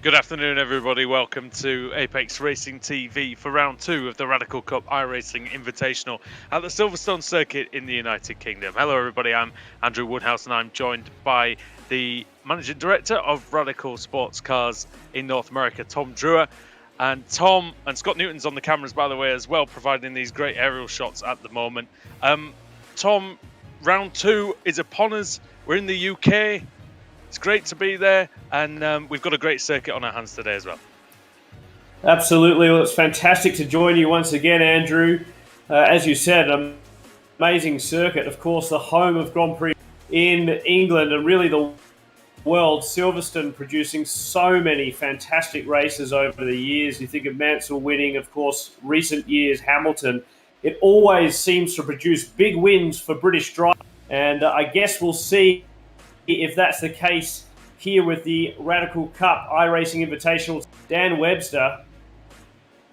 Good afternoon, everybody. Welcome to Apex Racing TV for round 2 of the Radical Cup iRacing Invitational at the Silverstone circuit in the United Kingdom. Hello, everybody. I'm Andrew Woodhouse, and I'm joined by the Managing Director of Radical Sports Cars in North America, Tom Drewer. And Tom and Scott Newton's on the cameras, by the way, as well, providing these great aerial shots at the moment. Tom, round 2 is upon us. We're in the UK. It's great to be there, and we've got a great circuit on our hands today as well. Absolutely. Well, it's fantastic to join you once again, Andrew. As you said, an amazing circuit. Of course, the home of Grand Prix in England and really the world. Silverstone producing so many fantastic races over the years. You think of Mansell winning, of course, recent years, Hamilton. It always seems to produce big wins for British drivers. And I guess we'll see if that's the case here with the Radical Cup iRacing Invitational. Dan Webster,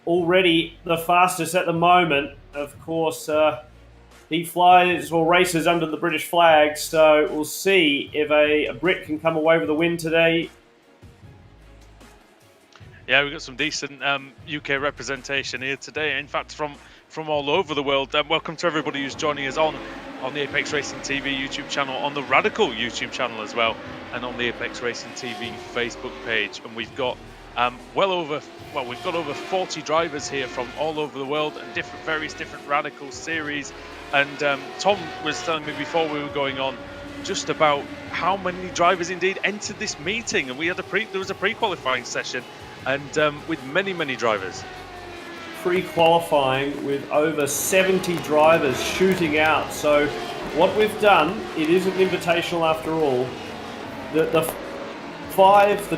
already the fastest at the moment. Of course, he flies or races under the British flag, so we'll see if a Brit can come away with a win today. Yeah, we've got some decent UK representation here today. In fact, from all over the world. Welcome to everybody who's joining us on the Apex Racing TV YouTube channel, on the Radical YouTube channel as well, and on the Apex Racing TV Facebook page. And we've got we've got over 40 drivers here from all over the world and various different Radical series. And Tom was telling me before we were going on just about how many drivers indeed entered this meeting, and there was a pre-qualifying session, and with many drivers. Pre-qualifying with over 70 drivers shooting out. So what we've done, it is an invitational after all. The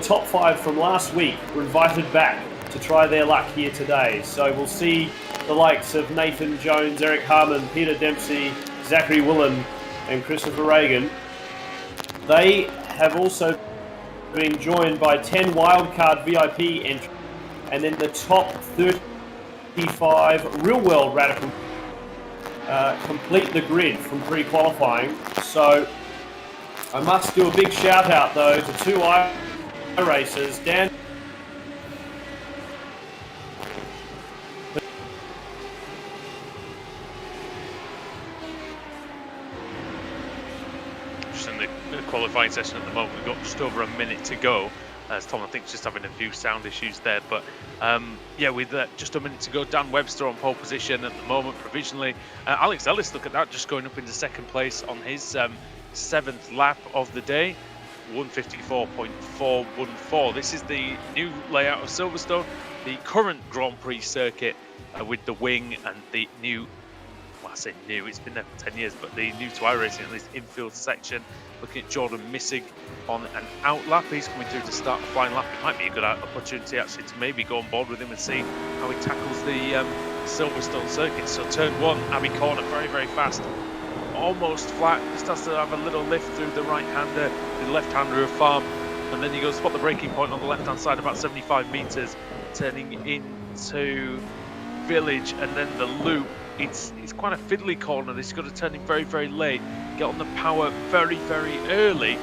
top five from last week were invited back to try their luck here today. So we'll see the likes of Nathan Jones, Eric Harmon, Peter Dempsey, Zachary Willen, and Christopher Reagan. They have also been joined by 10 wildcard VIP entries, and then the top 35 real-world Radical complete the grid from pre-qualifying. So I must do a big shout-out, though, to two iRacers, Dan. Just in the qualifying session at the moment, we've got just over a minute to go. As Tom, I think, is just having a few sound issues there. But yeah, with just a minute to go, Dan Webster on pole position at the moment, provisionally. Alex Ellis, look at that, just going up into second place on his 7th lap of the day, 154.414. This is the new layout of Silverstone, the current Grand Prix circuit with the wing and the new, well, I say new, it's been there for 10 years, but the new to iRacing, at least infield section. Looking at Jordan Missig on an out lap. He's coming through to start a flying lap. It might be a good opportunity actually to maybe go on board with him and see how he tackles the Silverstone circuit. So turn 1, Abbey Corner, very fast. Almost flat, just has to have a little lift through the right-hander, the left-hander of Farm. And then you go spot the braking point on the left-hand side, about 75 metres, turning into Village, and then the loop. It's quite a fiddly corner. This has got to turn in very late, get on the power very early,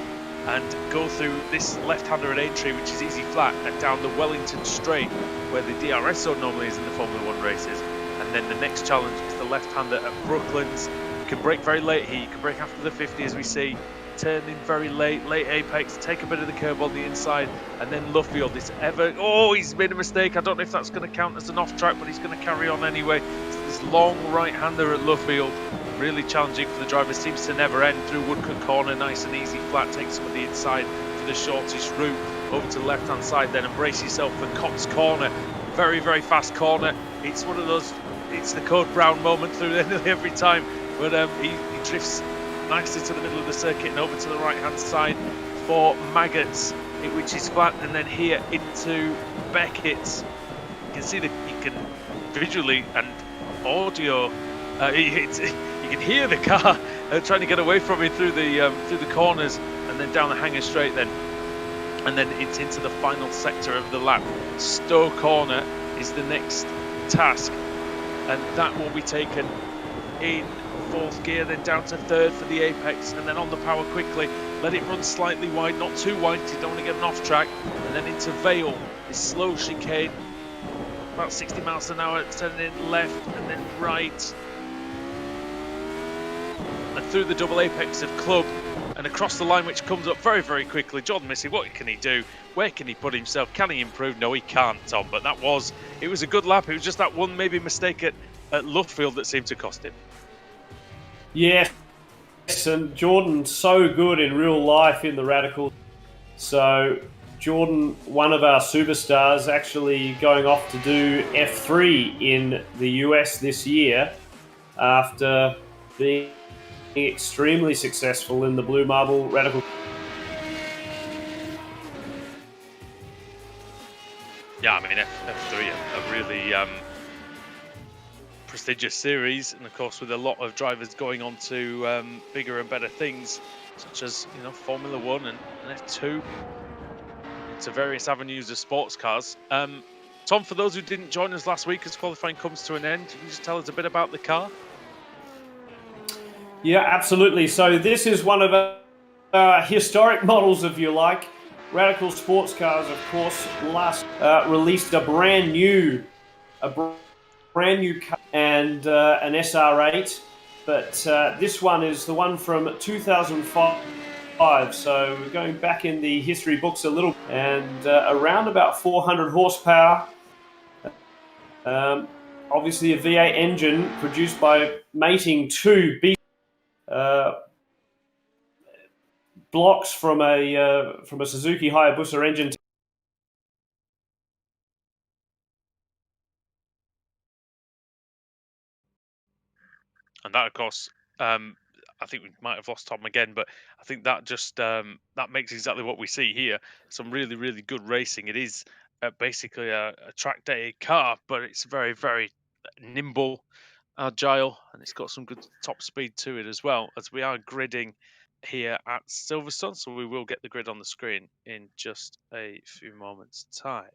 and go through this left-hander at Aintree, which is easy flat, and down the Wellington Straight, where the DRS zone normally is in the Formula 1 races. And then the next challenge is the left-hander at Brooklands. You can brake very late here. You can brake after the 50, as we see. Turn in very late apex, take a bit of the curb on the inside, and then Luffield. He's made a mistake. I don't know if that's going to count as an off-track, but he's going to carry on anyway. This long right-hander at Luffield, really challenging for the driver, seems to never end through Woodcote Corner, nice and easy flat, take some of the inside for the shortest route, over to the left-hand side then, and brace yourself for Cox Corner, very fast corner. It's one of those, it's the Code Brown moment through nearly every time, but he drifts nicely to the middle of the circuit and over to the right-hand side for Maggots, which is flat, and then here into Beckett's. You can see that you can visually and audio, you can hear the car trying to get away from it through the corners, and then down the Hanger Straight then, and then it's into the final sector of the lap. Stowe Corner is the next task, and that will be taken in 4th gear, then down to 3rd for the apex, and then on the power quickly let it run slightly wide, not too wide, you don't want to get an off track. And then into Vale, this slow chicane, about 60 miles an hour, turning in left and then right. And through the double apex of Club and across the line, which comes up very, very quickly. Jordan Missy, what can he do? Where can he put himself? Can he improve? No, he can't, Tom. But it was a good lap. It was just that one maybe mistake at Luffield that seemed to cost him. Yes, and Jordan's so good in real life in the Radical. So Jordan, one of our superstars, actually going off to do F3 in the US this year after being extremely successful in the Blue Marble Radical. Yeah, I mean, F3, a really prestigious series, and of course with a lot of drivers going on to bigger and better things, such as Formula 1 and F2, to various avenues of sports cars. Tom, for those who didn't join us last week as qualifying comes to an end, can you just tell us a bit about the car? Yeah, absolutely. So this is one of our historic models, if you like. Radical Sports Cars, of course, last released a brand new car and an SR8, but this one is the one from 2005. So we're going back in the history books a little, and around about 400 horsepower. Obviously, a V8 engine produced by mating two blocks from a Suzuki Hayabusa engine. And that, of course, I think we might have lost Tom again, but I think that just that makes exactly what we see here. Some really, really good racing. It is basically a track day car, but it's very, very nimble, agile, and it's got some good top speed to it as well, as we are gridding here at Silverstone. So we will get the grid on the screen in just a few moments' time.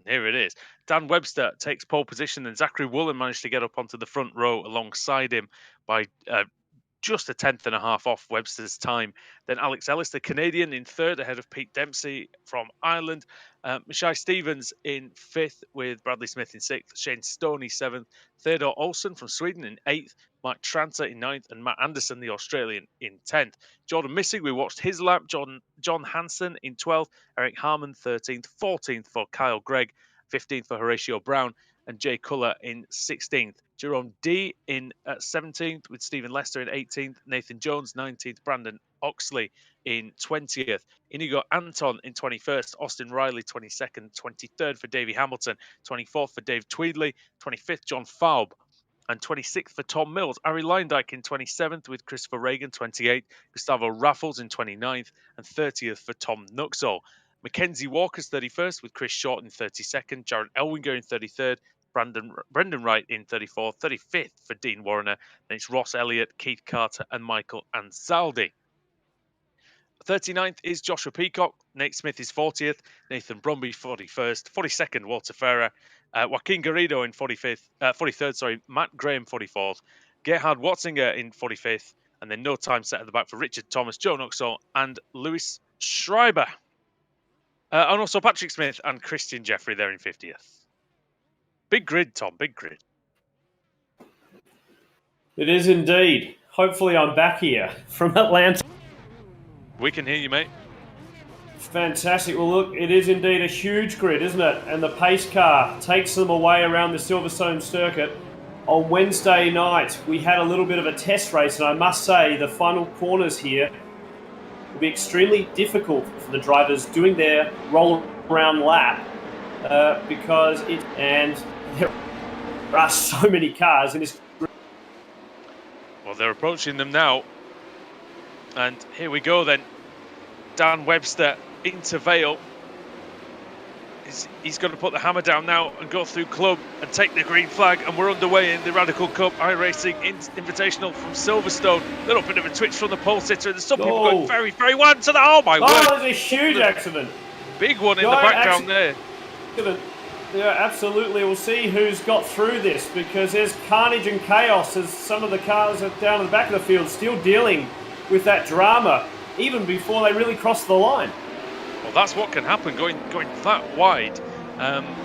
Here it is. Dan Webster takes pole position, and Zachary Woolen managed to get up onto the front row alongside him by just a tenth and a half off Webster's time. Then Alex Ellis, the Canadian, in third ahead of Pete Dempsey from Ireland. Mishai Stevens in fifth with Bradley Smith in sixth. Shane Stoney seventh. Theodore Olsen from Sweden in eighth. Mark Tranter in ninth. And Matt Anderson, the Australian, in 10th. Jordan Missy, we watched his lap. John Hansen in 12th. Eric Harmon 13th. 14th for Kyle Gregg. 15th for Horatio Brown. And Jay Culler in 16th. Jerome D in 17th with Stephen Lester in 18th. Nathan Jones 19th. Brandon Oxley in 20th. Inigo Anton in 21st. Austin Riley 22nd. 23rd for Davey Hamilton. 24th for Dave Tweedley. 25th John Faub. And 26th for Tom Mills. Ari Leindyke in 27th with Christopher Reagan 28th. Gustavo Raffles in 29th. And 30th for Tom Nuxall. Mackenzie Walker's 31st with Chris Short in 32nd. Jared Elwinger in 33rd. Brendan Wright in 34th. 35th for Dean Warrener. Then it's Ross Elliott, Keith Carter, and Michael Ansaldi. 39th is Joshua Peacock. Nate Smith is 40th. Nathan Brumby 41st. 42nd, Walter Ferrer. Joaquin Garrido in 43rd. Matt Graham 44th. Gerhard Watzinger in 45th. And then no time set at the back for Richard Thomas, Joe Nuxall, and Lewis Schreiber. And also Patrick Smith and Christian Jeffrey there in 50th. Big grid, Tom, big grid. It is indeed. Hopefully I'm back here from Atlanta. We can hear you, mate. Fantastic. Well, look, it is indeed a huge grid, isn't it? And the pace car takes them away around the Silverstone circuit. On Wednesday night, we had a little bit of a test race, and I must say the final corners here will be extremely difficult for the drivers doing their roll-around lap because there are so many cars in this grid. Well, they're approaching them now. And here we go then. Dan Webster into Vale. He's going to put the hammer down now and go through Club and take the green flag. And we're underway in the Radical Cup iRacing Invitational from Silverstone. Little bit of a twitch from the pole sitter. And there's some people going very, very wide to the... Oh, my word. Oh, there's a huge accident. Big one in the background there. Yeah, absolutely. We'll see who's got through this because there's carnage and chaos as some of the cars are down in the back of the field still dealing with that drama. even before they really cross the line. Well, that's what can happen going that wide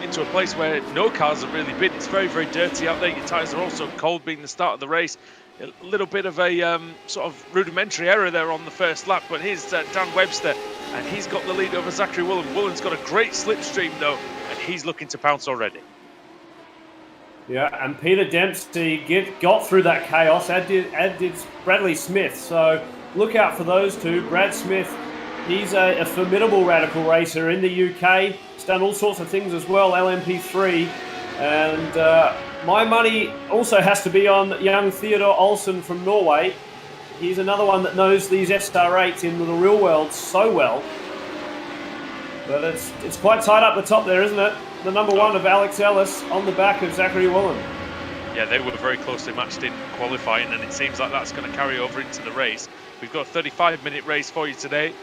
into a place where no cars have really been. It's very, very dirty out there. Your tyres are also cold, being the start of the race. A little bit of a sort of rudimentary error there on the first lap, but here's Dan Webster, and he's got the lead over Zachary Woolen. Woolen's got a great slipstream though, and he's looking to pounce already. Yeah, and Peter Dempsey got through that chaos, as did Bradley Smith. So look out for those two. Brad Smith, he's a formidable radical racer in the UK. He's done all sorts of things as well, LMP3. And my money also has to be on young Theodore Olsen from Norway. He's another one that knows these SR8s in the real world so well. But it's quite tight up the top there, isn't it? The number one of Alex Ellis on the back of Zachary Woolen. Yeah, they were very closely matched in qualifying, and it seems like that's going to carry over into the race. We've got a 35-minute race for you today,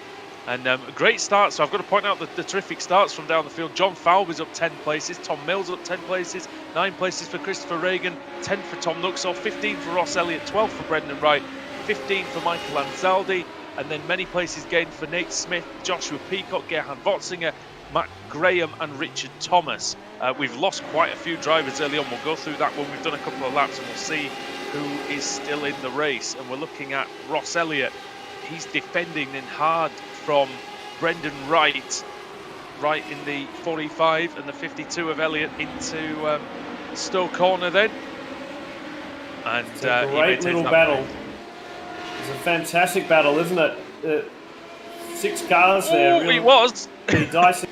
and a great start. So I've got to point out the terrific starts from down the field. John Falby's up 10 places, Tom Mills up 10 places, 9 places for Christopher Reagan, 10 for Tom Nuxall, 15 for Ross Elliott, 12 for Brendan Wright, 15 for Michael Anzaldi, and then many places gained for Nate Smith, Joshua Peacock, Gerhard Votzinger, Matt Graham and Richard Thomas. We've lost quite a few drivers early on. We'll go through that when we've done a couple of laps, and we'll see who is still in the race. And we're looking at Ross Elliott. He's defending in hard from Brendan Wright, right in the 45 and the 52 of Elliott into Stowe Corner then. And it's a great little battle. Point. It's a fantastic battle, isn't it? 6 cars there. Really, it was. Dicey.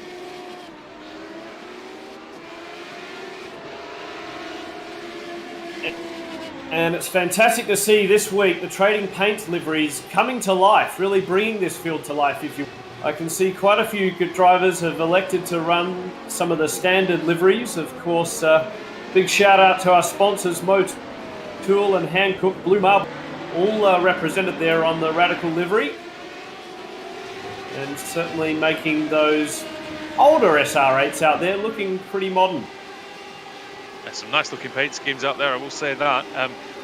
And it's fantastic to see this week the trading paint liveries coming to life, really bringing this field to life. I can see quite a few good drivers have elected to run some of the standard liveries. Of course, big shout out to our sponsors, Motool and Hankook Blue Marble, all represented there on the Radical livery. And certainly making those older SR8s out there looking pretty modern. There's some nice looking paint schemes out there, I will say that.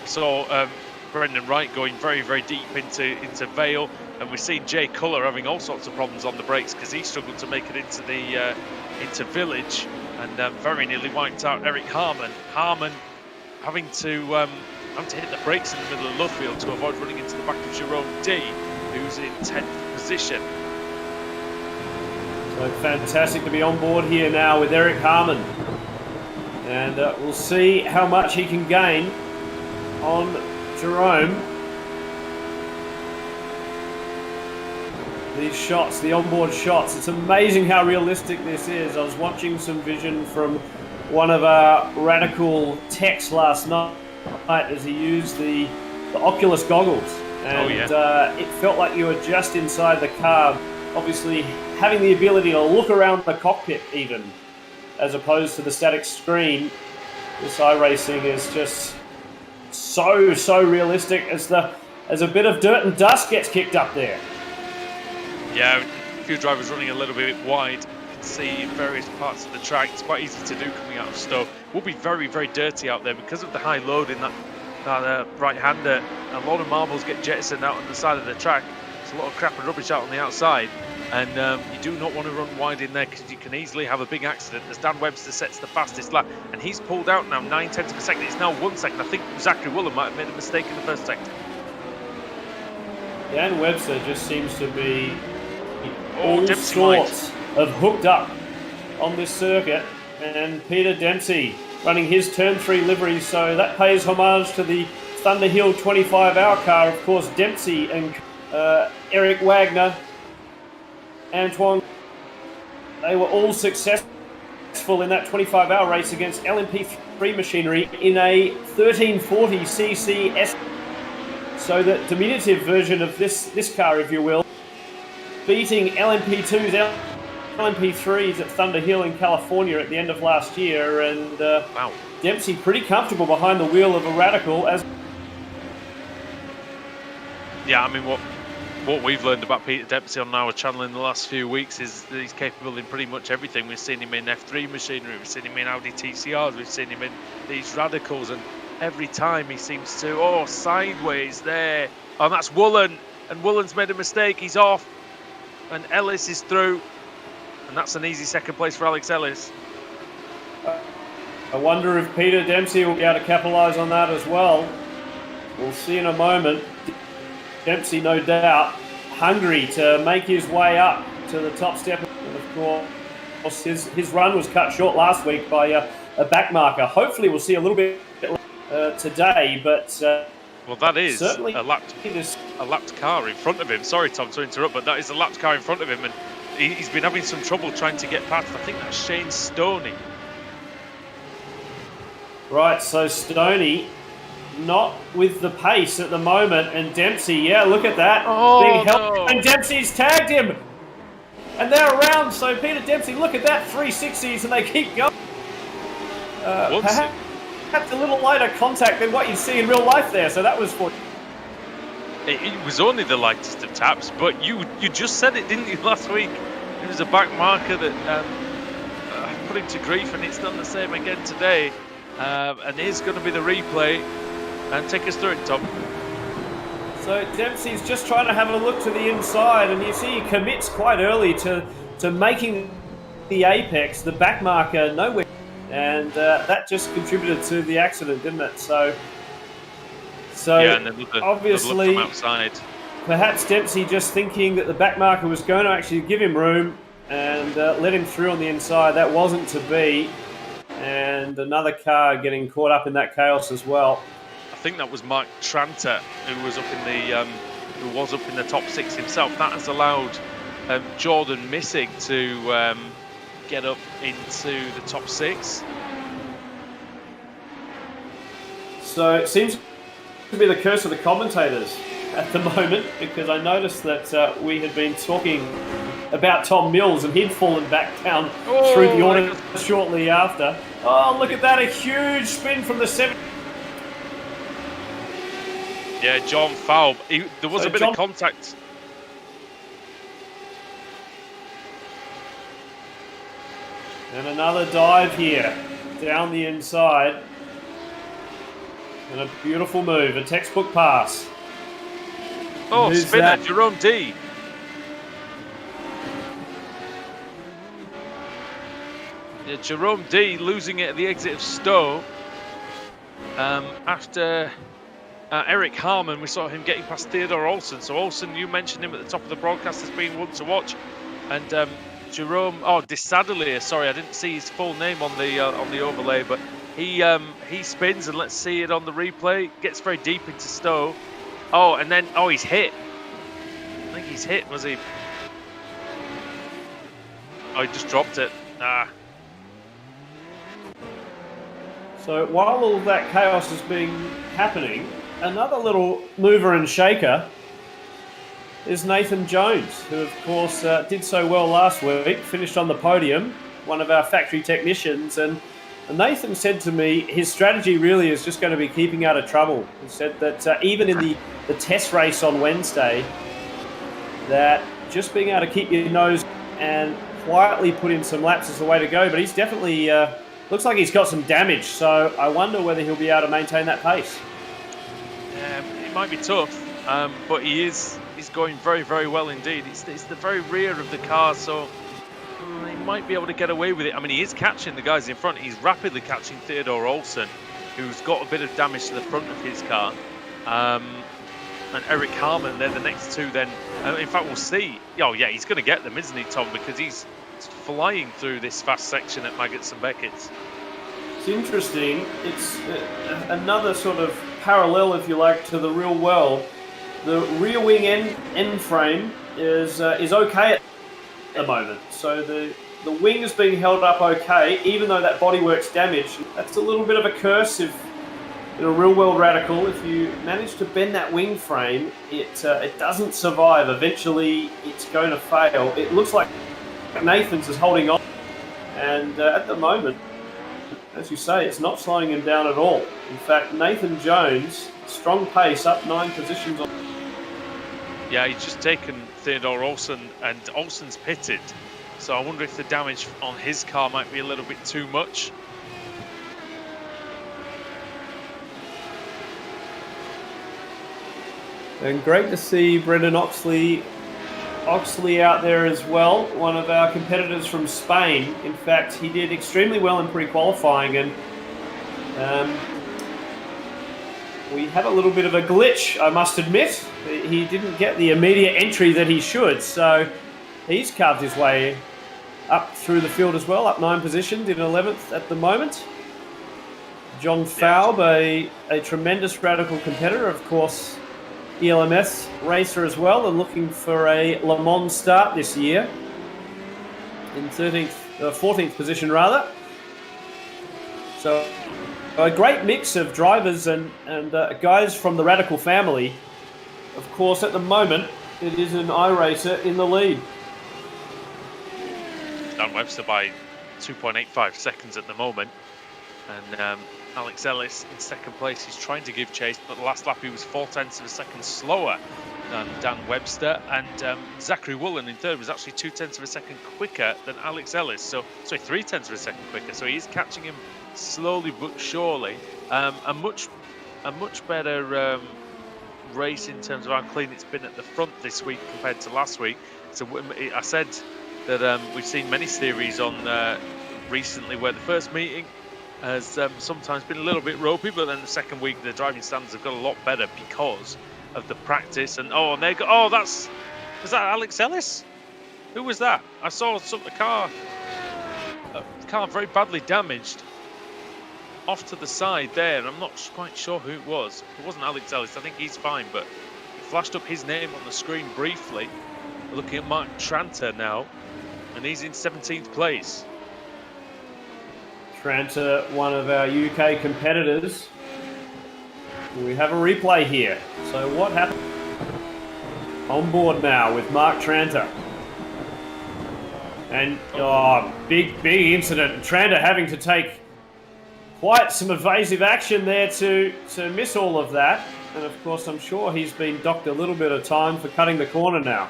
Saw Brendan Wright going very, very deep into Vale, and we've seen Jay Culler having all sorts of problems on the brakes because he struggled to make it into the into Village, and very nearly wiped out Eric Harmon. Harmon having to hit the brakes in the middle of Luffield to avoid running into the back of Jerome D, who's in 10th position. So fantastic to be on board here now with Eric Harmon. And we'll see how much he can gain on Jerome. These shots, the onboard shots, it's amazing how realistic this is. I was watching some vision from one of our Radical techs last night as he used the Oculus goggles. And it felt like you were just inside the car, obviously having the ability to look around the cockpit even, as opposed to the static screen. This iRacing is just so realistic as a bit of dirt and dust gets kicked up there. Yeah, a few drivers running a little bit wide. You can see in various parts of the track. It's quite easy to do coming out of Stowe. Will be very, very dirty out there because of the high load in that right-hander. A lot of marbles get jettisoned out on the side of the track. There's a lot of crap and rubbish out on the outside. And you do not want to run wide in there because you can easily have a big accident, as Dan Webster sets the fastest lap. And he's pulled out now 9/10 of a second. It's now 1 second. I think Zachary Woolen might have made a mistake in the first sector. Dan Webster just seems to be all sorts of hooked up on this circuit. And Peter Dempsey running his Turn 3 livery, so that pays homage to the Thunderhill 25-hour car. Of course, Dempsey and Eric Wagner, Antoine, they were all successful in that 25-hour race against LMP3 machinery in a 1340cc S. So the diminutive version of this car, if you will, beating LMP2's LMP3s at Thunderhill in California at the end of last year, and wow. Dempsey pretty comfortable behind the wheel of a Radical. Yeah, I mean, what we've learned about Peter Dempsey on our channel in the last few weeks is that he's capable in pretty much everything. We've seen him in F3 machinery, we've seen him in Audi TCRs, we've seen him in these Radicals, and every time he seems to, sideways there. And that's Woolen. and Woolen's made a mistake. He's off, and Ellis is through, and that's an easy second place for Alex Ellis. I wonder if Peter Dempsey will be able to capitalise on that as well. We'll see in a moment. Dempsey, no doubt, hungry to make his way up to the top step. And of course, his run was cut short last week by a back marker. Hopefully, we'll see a little bit today, but well, that is certainly a lapped car in front of him. Sorry, Tom, to interrupt, but that is a lapped car in front of him, and he's been having some trouble trying to get past. I think that's Shane Stoney. Right, so Stoney not with the pace at the moment, and Dempsey, yeah, look at that. Oh, no. And Dempsey's tagged him. And they're around, so Peter Dempsey, look at that, 360s, and they keep going. Perhaps a little lighter contact than what you see in real life there, so that was for... It was only the lightest of taps, but you just said it, didn't you, last week? It was a back marker that put him to grief, and it's done the same again today. And here's going to be the replay. And take us through it, Tom. So Dempsey's just trying to have a look to the inside, and you see he commits quite early to making the apex, the back marker, nowhere. And that just contributed to the accident, didn't it? So yeah, and obviously, from outside. Perhaps Dempsey just thinking that the back marker was going to actually give him room and let him through on the inside. That wasn't to be. And another car getting caught up in that chaos as well. I think that was Mark Tranter who was up in the top 6 himself. That has allowed Jordan Missig to get up into the top 6. So it seems to be the curse of the commentators at the moment, because I noticed that we had been talking about Tom Mills and he'd fallen back down through the order shortly after. Oh, look at that, a huge spin from the 7. Yeah, John Faub. There was a bit of contact. And another dive here, down the inside. And a beautiful move, a textbook pass. Oh, spinner, Jerome D. Yeah, Jerome D losing it at the exit of Stowe. After Eric Harmon, we saw him getting past Theodore Olsen. So Olsen, you mentioned him at the top of the broadcast as being one to watch. And Jerome, Desadelier, sorry, I didn't see his full name on the overlay, but he spins, and let's see it on the replay. Gets very deep into Stowe. Oh, and then, he's hit. I think he's hit, was he? Oh, he just dropped it. So while all of that chaos is happening, another little mover and shaker is Nathan Jones, who of course did so well last week, finished on the podium, one of our factory technicians, and Nathan said to me his strategy really is just going to be keeping out of trouble. He said that even in the test race on Wednesday, that just being able to keep your nose and quietly put in some laps is the way to go, but he's definitely looks like he's got some damage, so I wonder whether he'll be able to maintain that pace. It might be tough, but he's going very, very well indeed. It's the very rear of the car, so he might be able to get away with it. I mean, he is catching the guys in front. He's rapidly catching Theodore Olsen, who's got a bit of damage to the front of his car. And Eric Harmon, they're the next two then. In fact, we'll see. Oh, yeah, he's going to get them, isn't he, Tom? Because he's flying through this fast section at Maggots and Beckett's. It's interesting. It's another sort of parallel, if you like, to the real world. The rear wing end frame is okay at the moment. So the wing is being held up okay, even though that bodywork's damaged. That's a little bit of a curse if, in a real world radical, if you manage to bend that wing frame, it doesn't survive. Eventually, it's going to fail. It looks like Nathan's is holding on, and at the moment, as you say, it's not slowing him down at all. In fact, Nathan Jones, strong pace, up 9 positions. Yeah, he's just taken Theodore Olsen, and Olsen's pitted. So I wonder if the damage on his car might be a little bit too much. And great to see Brendan Oxley out there as well, one of our competitors from Spain. In fact, he did extremely well in pre-qualifying, and we had a little bit of a glitch, I must admit. He didn't get the immediate entry that he should, so he's carved his way up through the field as well, up 9 positions in 11th at the moment. John Faub, a tremendous radical competitor, of course, ELMS racer as well, and looking for a Le Mans start this year in 14th position rather. So a great mix of drivers and guys from the Radical family. Of course, at the moment, it is an iRacer in the lead. Down Webster by 2.85 seconds at the moment. And Alex Ellis in second place. He's trying to give chase, but the last lap he was 0.4 of a second slower than Dan Webster. And Zachary Woolen in third was actually 0.2 of a second quicker than Alex Ellis. So, sorry, 0.3 of a second quicker. So he's catching him slowly but surely. A much better race in terms of how clean it's been at the front this week compared to last week. So I said that we've seen many series on recently where the first meeting has sometimes been a little bit ropey, but then the second week the driving standards have got a lot better because of the practice. And there go. Oh, was that Alex Ellis? Who was that? I saw a car very badly damaged off to the side there, and I'm not quite sure who it was. It wasn't Alex Ellis. I think he's fine, but it flashed up his name on the screen briefly. We're looking at Mark Tranter now, and he's in 17th place. Tranter, one of our UK competitors. We have a replay here. So what happened? On board now with Mark Tranter. And big incident. Tranter having to take quite some evasive action there to miss all of that. And of course, I'm sure he's been docked a little bit of time for cutting the corner now.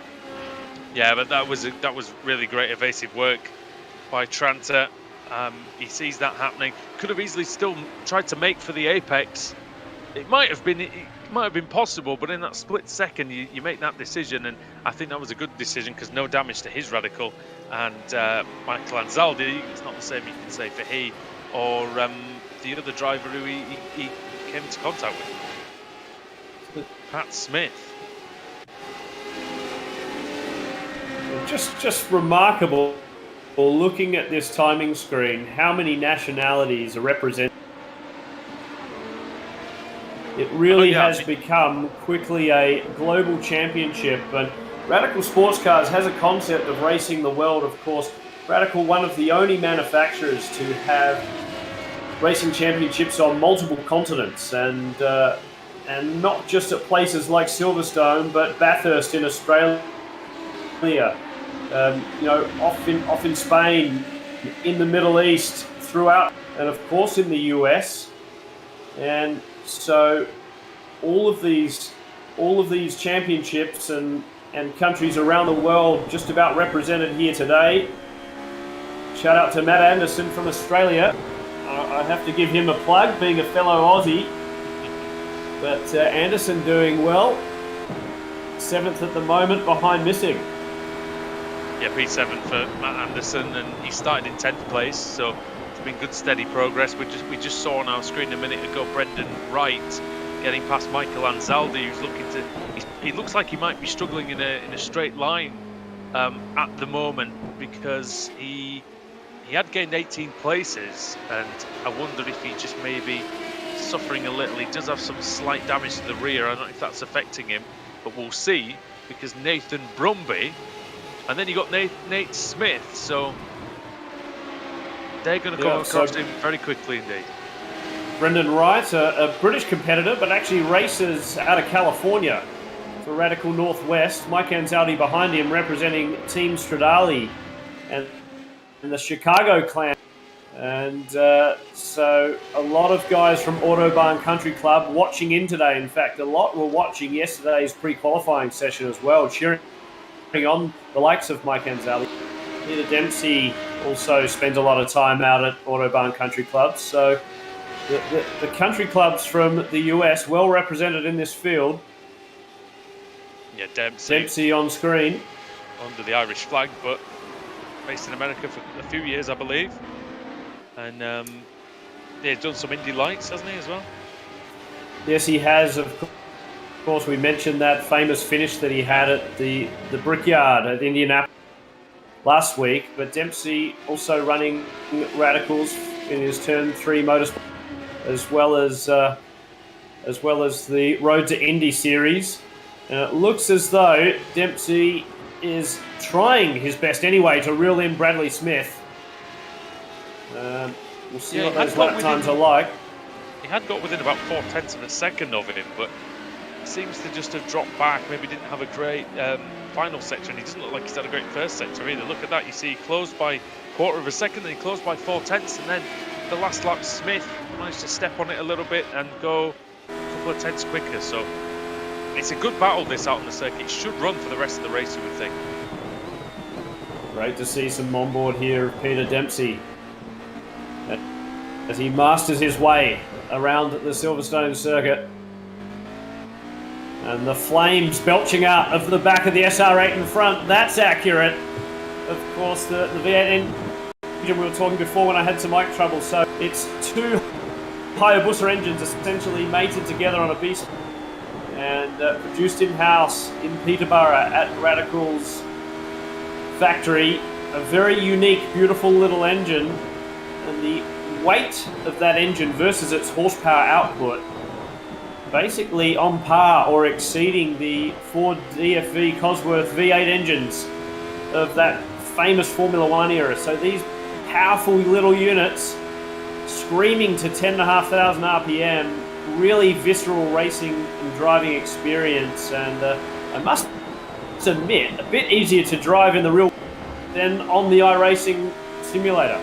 Yeah, but that was really great evasive work by Tranter. He sees that happening. Could have easily still tried to make for the apex. It might have been possible, but in that split second, you make that decision, and I think that was a good decision because no damage to his radical. And Michael Anzaldi, it's not the same you can say for he or the other driver who he came into contact with, Pat Smith. Just remarkable. Looking at this timing screen, how many nationalities are represented? It really has become quickly a global championship, and Radical Sports Cars has a concept of racing the world. Of course, Radical, one of the only manufacturers to have racing championships on multiple continents, and not just at places like Silverstone, but Bathurst in Australia. Off in Spain, in the Middle East, throughout, and of course in the US. And so all of these championships and countries around the world just about represented here today. Shout out to Matt Anderson from Australia. I have to give him a plug, being a fellow Aussie. But Anderson doing well. 7th at the moment, behind Missing. Yeah, P7 for Matt Anderson, and he started in 10th place, so it's been good, steady progress. We just saw on our screen a minute ago Brendan Wright getting past Michael Anzaldi, who's he looks like he might be struggling in a straight line at the moment, because he had gained 18 places, and I wonder if he just may be suffering a little. He does have some slight damage to the rear. I don't know if that's affecting him, but we'll see, because Nathan Brumby, and then you got Nate Smith, so they're going to come across him very quickly indeed. Brendan Wright, a British competitor, but actually races out of California for Radical Northwest. Mike Anzaldi behind him, representing Team Stradale and the Chicago clan. And so a lot of guys from Autobahn Country Club watching in today. In fact, a lot were watching yesterday's pre-qualifying session as well, cheering on the likes of Mike Anzaldi. Peter Dempsey also spends a lot of time out at Autobahn Country Club. So the country clubs from the US well represented in this field. Yeah, Dempsey Dempsey on screen. under the Irish flag, but based in America for a few years, I believe. And yeah, he's done some Indy Lights, hasn't he, as well? Yes, he has. Of course, we mentioned that famous finish that he had at the Brickyard at Indianapolis last week. But Dempsey also running Radicals in his Turn 3 Motorsport, as well as the Road to Indy series. It looks as though Dempsey is trying his best anyway to reel in Bradley Smith. We'll see what those lap times are like. He had got within about 0.4 of a second of him, but seems to just have dropped back. Maybe didn't have a great final sector, and he doesn't look like he's had a great first sector either. Look at that. You see he closed by 1/4 of a second, then he closed by 0.4, and then the last lap Smith managed to step on it a little bit and go a couple of tenths quicker. So it's a good battle this out on the circuit. It should run for the rest of the race, you would think. Great to see some onboard here of Peter Dempsey as he masters his way around the Silverstone circuit. And the flames belching out of the back of the SR8 in front. That's accurate. Of course, the V8 engine we were talking before when I had some mic trouble. So it's two Hayabusa engines essentially mated together on a beast and produced in-house in Peterborough at Radical's factory. A very unique, beautiful little engine. And the weight of that engine versus its horsepower output basically on par or exceeding the Ford DFV Cosworth V8 engines of that famous Formula One era. So these powerful little units screaming to 10,500 RPM, really visceral racing and driving experience, and I must admit, a bit easier to drive in the real than on the iRacing simulator.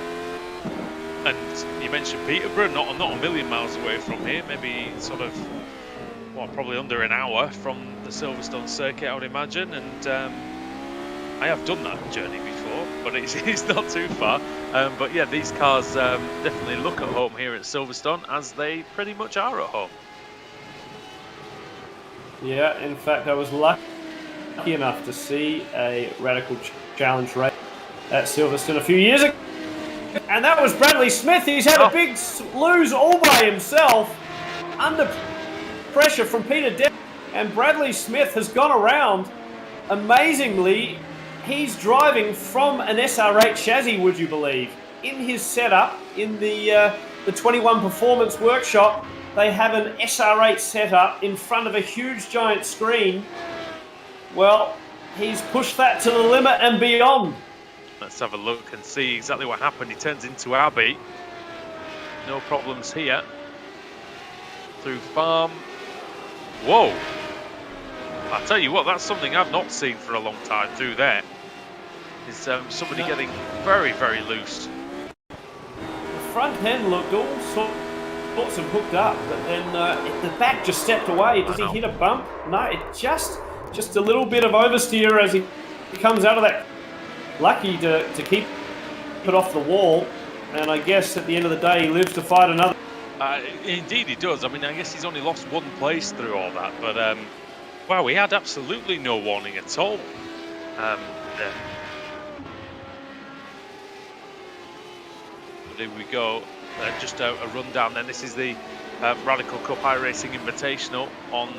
And you mentioned Peterborough, not a million miles away from here, maybe sort of, well, probably under an hour from the Silverstone circuit, I would imagine. And I have done that journey before, but it's not too far. But yeah, these cars definitely look at home here at Silverstone, as they pretty much are at home. Yeah, in fact, I was lucky enough to see a Radical Challenge race at Silverstone a few years ago. And that was Bradley Smith. He's had a big lose all by himself under pressure from Peter Dempsey. And Bradley Smith has gone around. Amazingly, he's driving from an SR8 chassis, would you believe? In his setup, in the 21 Performance Workshop, they have an SR8 setup in front of a huge giant screen. Well, he's pushed that to the limit and beyond. Let's have a look and see exactly what happened. He turns into Abbey. No problems here. Through Farm. Whoa. I tell you what, that's something I've not seen for a long time through there. Is somebody getting very, very loose. The front end looked all sorts of hooked up, but then the back just stepped away. Does he hit a bump? No, it just a little bit of oversteer as he comes out of that. Lucky to keep it off the wall, and I guess at the end of the day he lives to fight another. Indeed he does. I mean, I guess he's only lost one place through all that, but wow, he had absolutely no warning at all. There. But here we go. Just a rundown then. This is the Radical Cup iRacing Invitational on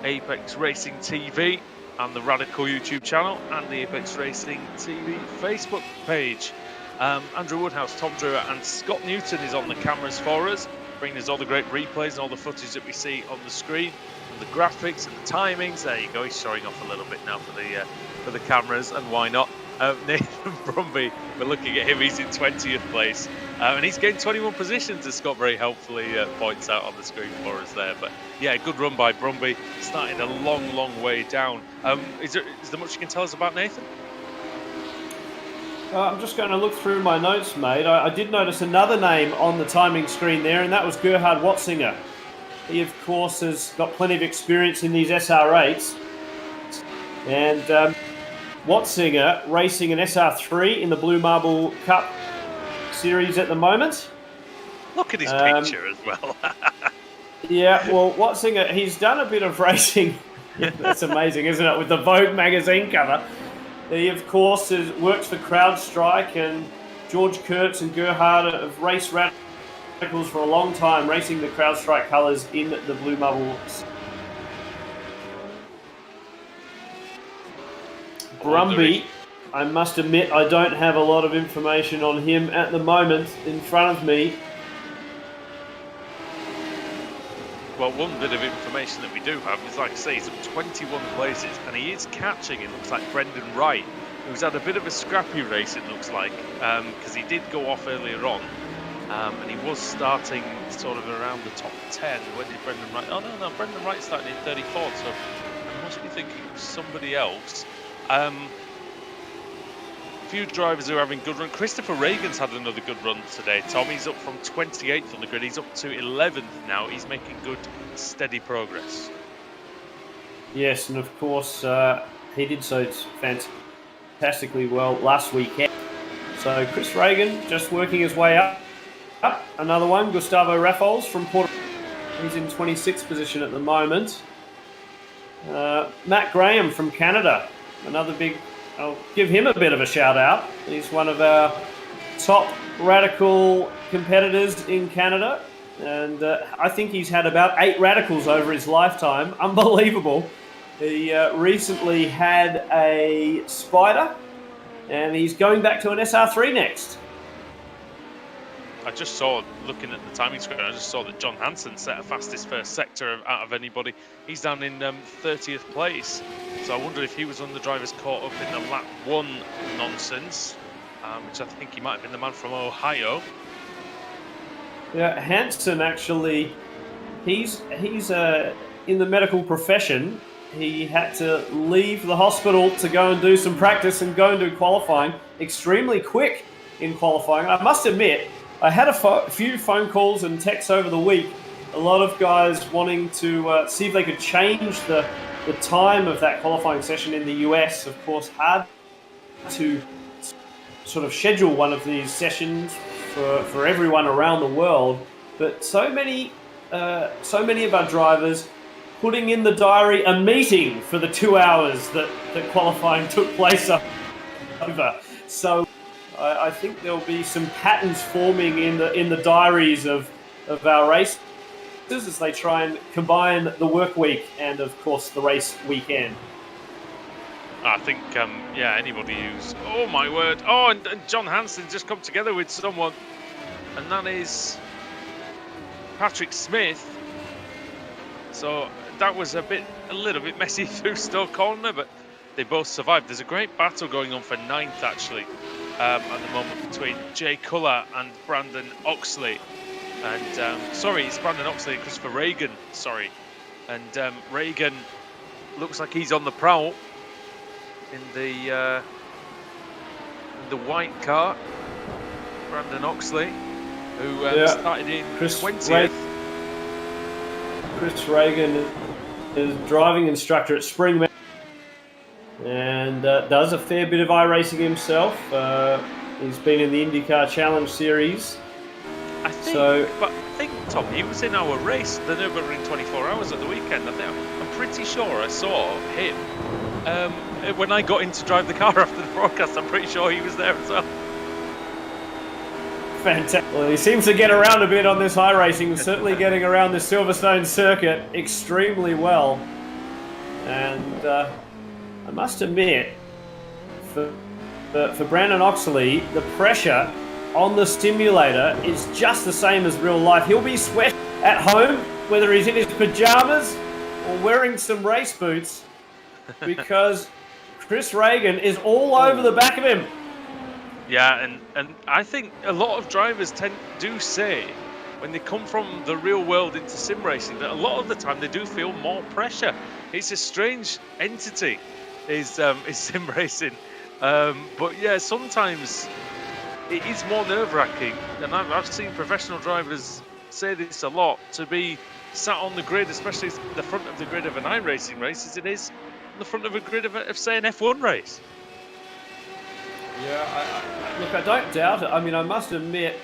Apex Racing TV and the Radical YouTube channel and the Apex Racing TV Facebook page. Andrew Woodhouse, Tom Drewer and Scott Newton is on the cameras for us, bringing us all the great replays and all the footage that we see on the screen, and the graphics and the timings. There you go, he's showing off a little bit now for the cameras, and why not? Nathan Brumby, we're looking at him, he's in 20th place. And he's gained 21 positions, as Scott very helpfully points out on the screen for us there. But yeah, good run by Brumby. Started a long, long way down. Is there much you can tell us about Nathan? I'm just going to look through my notes, mate. I did notice another name on the timing screen there, and that was Gerhard Watzinger. He, of course, has got plenty of experience in these SR8s. And Watzinger racing an SR3 in the Blue Marble Cup series at the moment. Look at his picture as well. Yeah, well, Watzinger, he's done a bit of racing That's amazing, isn't it? With the Vogue magazine cover. He, of course, works for CrowdStrike, and George Kurtz and Gerhard have raced radicals for a long time, racing the CrowdStrike colours in the blue bubbles. Brumby, I must admit, I don't have a lot of information on him at the moment in front of me. Well, one bit of information that we do have is, like I say, he's up 21 places, and he is catching, it looks like, Brendan Wright, who's had a bit of a scrappy race, it looks like, because he did go off earlier on, and he was starting sort of around the top 10. When did Brendan Wright... Oh, no, Brendan Wright started in 34th, so I must be thinking of somebody else. A few drivers who are having good run. Christopher Reagan's had another good run today. Tommy's up from 28th on the grid. He's up to 11th now. He's making good, steady progress. Yes, and of course, he did so fantastically well last weekend. So Chris Reagan just working his way up. Another one, Gustavo Raffles from Porto. He's in 26th position at the moment. Matt Graham from Canada. Another big... I'll give him a bit of a shout out. He's one of our top radical competitors in Canada. And I think he's had about 8 radicals over his lifetime. Unbelievable. He recently had a Spyder, and he's going back to an SR3 next. I just saw, looking at the timing screen, I just saw that John Hansen set a fastest first sector out of anybody. He's down in 30th place. So I wonder if he was one of the drivers caught up in the lap 1 nonsense, which I think he might have been the man from Ohio. Yeah, Hansen actually, he's in the medical profession. He had to leave the hospital to go and do some practice and go and do qualifying extremely quick in qualifying. I must admit, I had a few phone calls and texts over the week. A lot of guys wanting to see if they could change the time of that qualifying session in the US. Of course, hard to sort of schedule one of these sessions for everyone around the world. But so many of our drivers putting in the diary a meeting for the 2 hours that qualifying took place over. So I think there'll be some patterns forming in the diaries of our races as they try and combine the work week and, of course, the race weekend. I think, anybody who's... Oh, my word. Oh, and John Hansen just come together with someone, and that is Patrick Smith. So that was a little bit messy through Stoke Corner, but they both survived. There's a great battle going on for 9th, actually, at the moment between Jay Culler and Brandon Oxley. And, it's Brandon Oxley and Christopher Reagan, And Reagan looks like he's on the prowl in the white car. Brandon Oxley, who started in 20th. Chris Reagan is driving instructor at Spring and does a fair bit of iRacing himself. He's been in the IndyCar Challenge Series. I think, Tom, he was in our race, the Nürburgring 24 Hours at the weekend. I'm pretty sure I saw him when I got in to drive the car after the broadcast. I'm pretty sure he was there as well. Fantastic. Well, he seems to get around a bit on this iRacing, certainly getting around the Silverstone circuit extremely well. And I must admit, for Brandon Oxley, the pressure on the simulator is just the same as real life. He'll be sweating at home, whether he's in his pajamas or wearing some race boots, because Chris Reagan is all over the back of him. Yeah, and I think a lot of drivers do say when they come from the real world into sim racing that a lot of the time they do feel more pressure. It's a strange entity, is sim racing. But yeah, sometimes it is more nerve-wracking, and I've seen professional drivers say this a lot, to be sat on the grid, especially the front of the grid of an iRacing race, as it is on the front of a grid of say, an F1 race. Yeah, look, I don't doubt it. I mean, I must admit,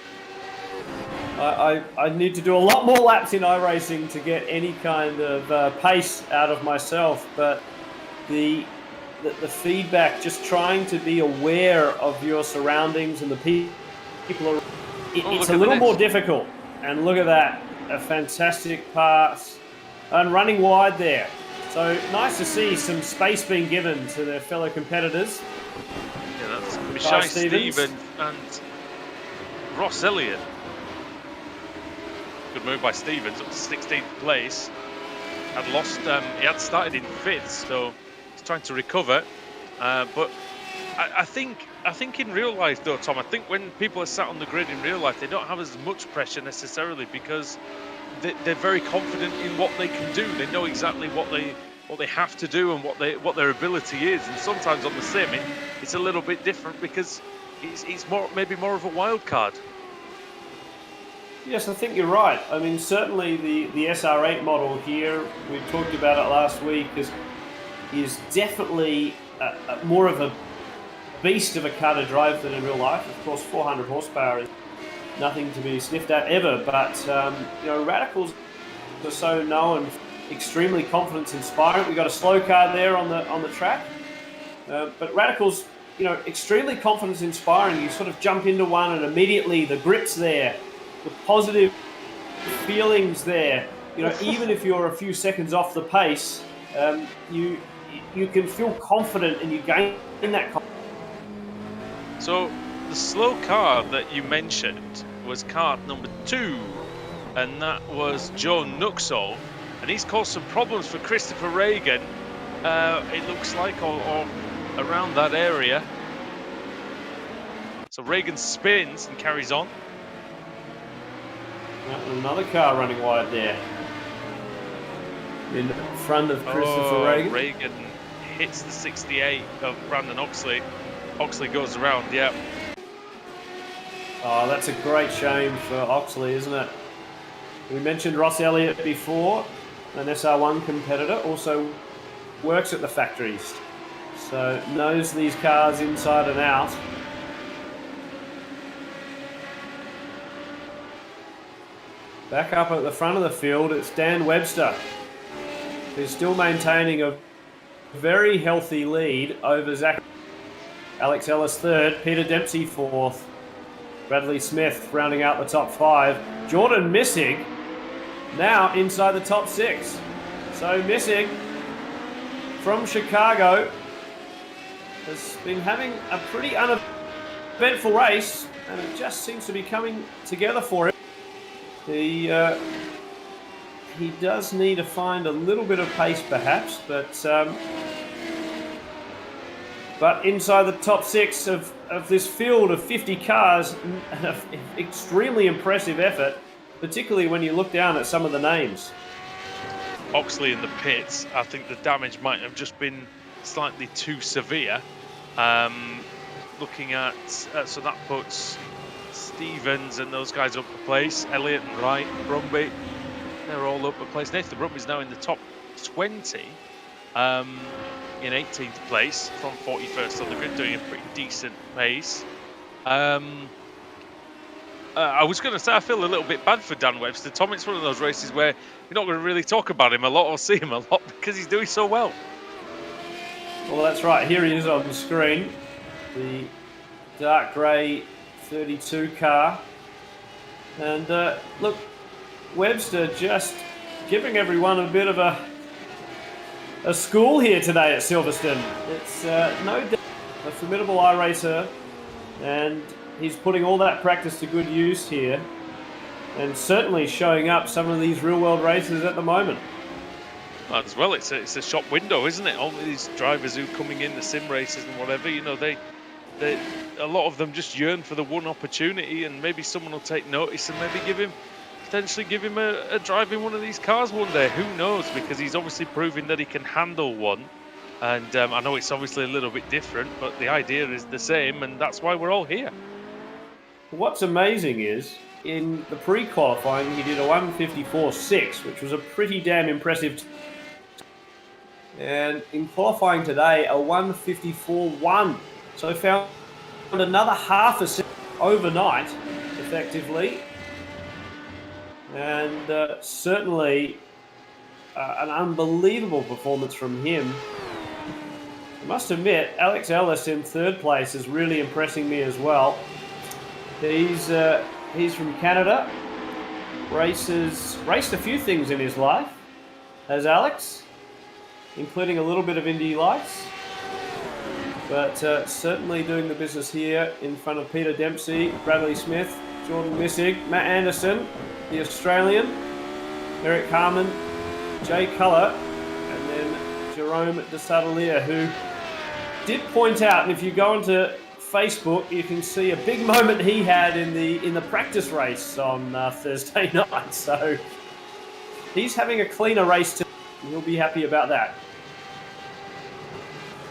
I need to do a lot more laps in iRacing to get any kind of pace out of myself, but the feedback, just trying to be aware of your surroundings and the people, it's a little more difficult. And look at that, a fantastic pass and running wide there. So nice to see some space being given to their fellow competitors. Yeah, that's Michelle Stevens and Ross Elliott. Good move by Stevens, up to 16th place. Had lost, he had started in 5th, so he's trying to recover. But I think in real life though, Tom, I think when people are sat on the grid in real life, they don't have as much pressure necessarily because they're very confident in what they can do. They know exactly what they have to do and what their ability is. And sometimes on the sim, it's a little bit different because it's maybe more of a wild card. Yes, I think you're right. I mean, certainly the SR8 model here, we talked about it last week, is definitely more of a beast of a car to drive than in real life. Of course, 400 horsepower is nothing to be sniffed at ever, but Radicals are so known, extremely confidence inspiring. We got a slow car there on the track, but Radicals, extremely confidence inspiring. You sort of jump into one and immediately the grip's there. The positive feelings there, even if you're a few seconds off the pace, you can feel confident and you gain that confidence. So the slow car that you mentioned was car number 2, and that was Joe Nuxall, and he's caused some problems for Christopher Reagan. It looks like, or around that area. So Reagan spins and carries on. Another car running wide there in front of Christopher Reagan. Reagan hits the 68 of Brandon Oxley. Oxley goes around, yeah. Oh, that's a great shame for Oxley, isn't it? We mentioned Ross Elliott before, an SR1 competitor, also works at the factories, so knows these cars inside and out. Back up at the front of the field, it's Dan Webster, who's still maintaining a very healthy lead over Zach. Alex Ellis 3rd, Peter Dempsey 4th, Bradley Smith rounding out the top 5. Jordan Missig now inside the top 6. So Missig from Chicago has been having a pretty uneventful race, and it just seems to be coming together for him. He does need to find a little bit of pace perhaps, but inside the top 6 of this field of 50 cars, an extremely impressive effort, particularly when you look down at some of the names. Oxley in the pits, I think the damage might have just been slightly too severe. Looking at, so that puts Stevens and those guys up a place. Elliott and Wright, Brumby, they're all up a place. Nathan Brumby's now in the top 20, in 18th place from 41st on the grid, doing a pretty decent pace. I was going to say I feel a little bit bad for Dan Webster. Tom, it's one of those races where you're not going to really talk about him a lot or see him a lot because he's doing so well. Well, that's right. Here he is on the screen. The dark grey 32 car. And look, Webster just giving everyone a bit of a school here today at Silverstone. It's no doubt a formidable iRacer, and he's putting all that practice to good use here, and certainly showing up some of these real-world races at the moment. As well, it's a shop window, isn't it? All these drivers who are coming in the sim races and whatever, they a lot of them just yearn for the one opportunity, and maybe someone will take notice and maybe potentially give him a drive in one of these cars one day. Who knows? Because he's obviously proving that he can handle one. And I know it's obviously a little bit different, but the idea is the same, and that's why we're all here. What's amazing is, in the pre-qualifying, he did a 154.6, which was a pretty damn impressive. And in qualifying today, a 154.1. So found another half a second overnight, effectively. And certainly an unbelievable performance from him. I must admit, Alex Ellis in third place is really impressing me as well. He's from Canada, raced a few things in his life, as Alex, including a little bit of Indy Lights, but certainly doing the business here in front of Peter Dempsey, Bradley Smith, Jordan Missig, Matt Anderson, the Australian, Eric Harmon, Jay Culler, and then Jerome de Sadalier, who did point out, and if you go onto Facebook, you can see a big moment he had in the practice race on Thursday night. So he's having a cleaner race too. He'll be happy about that.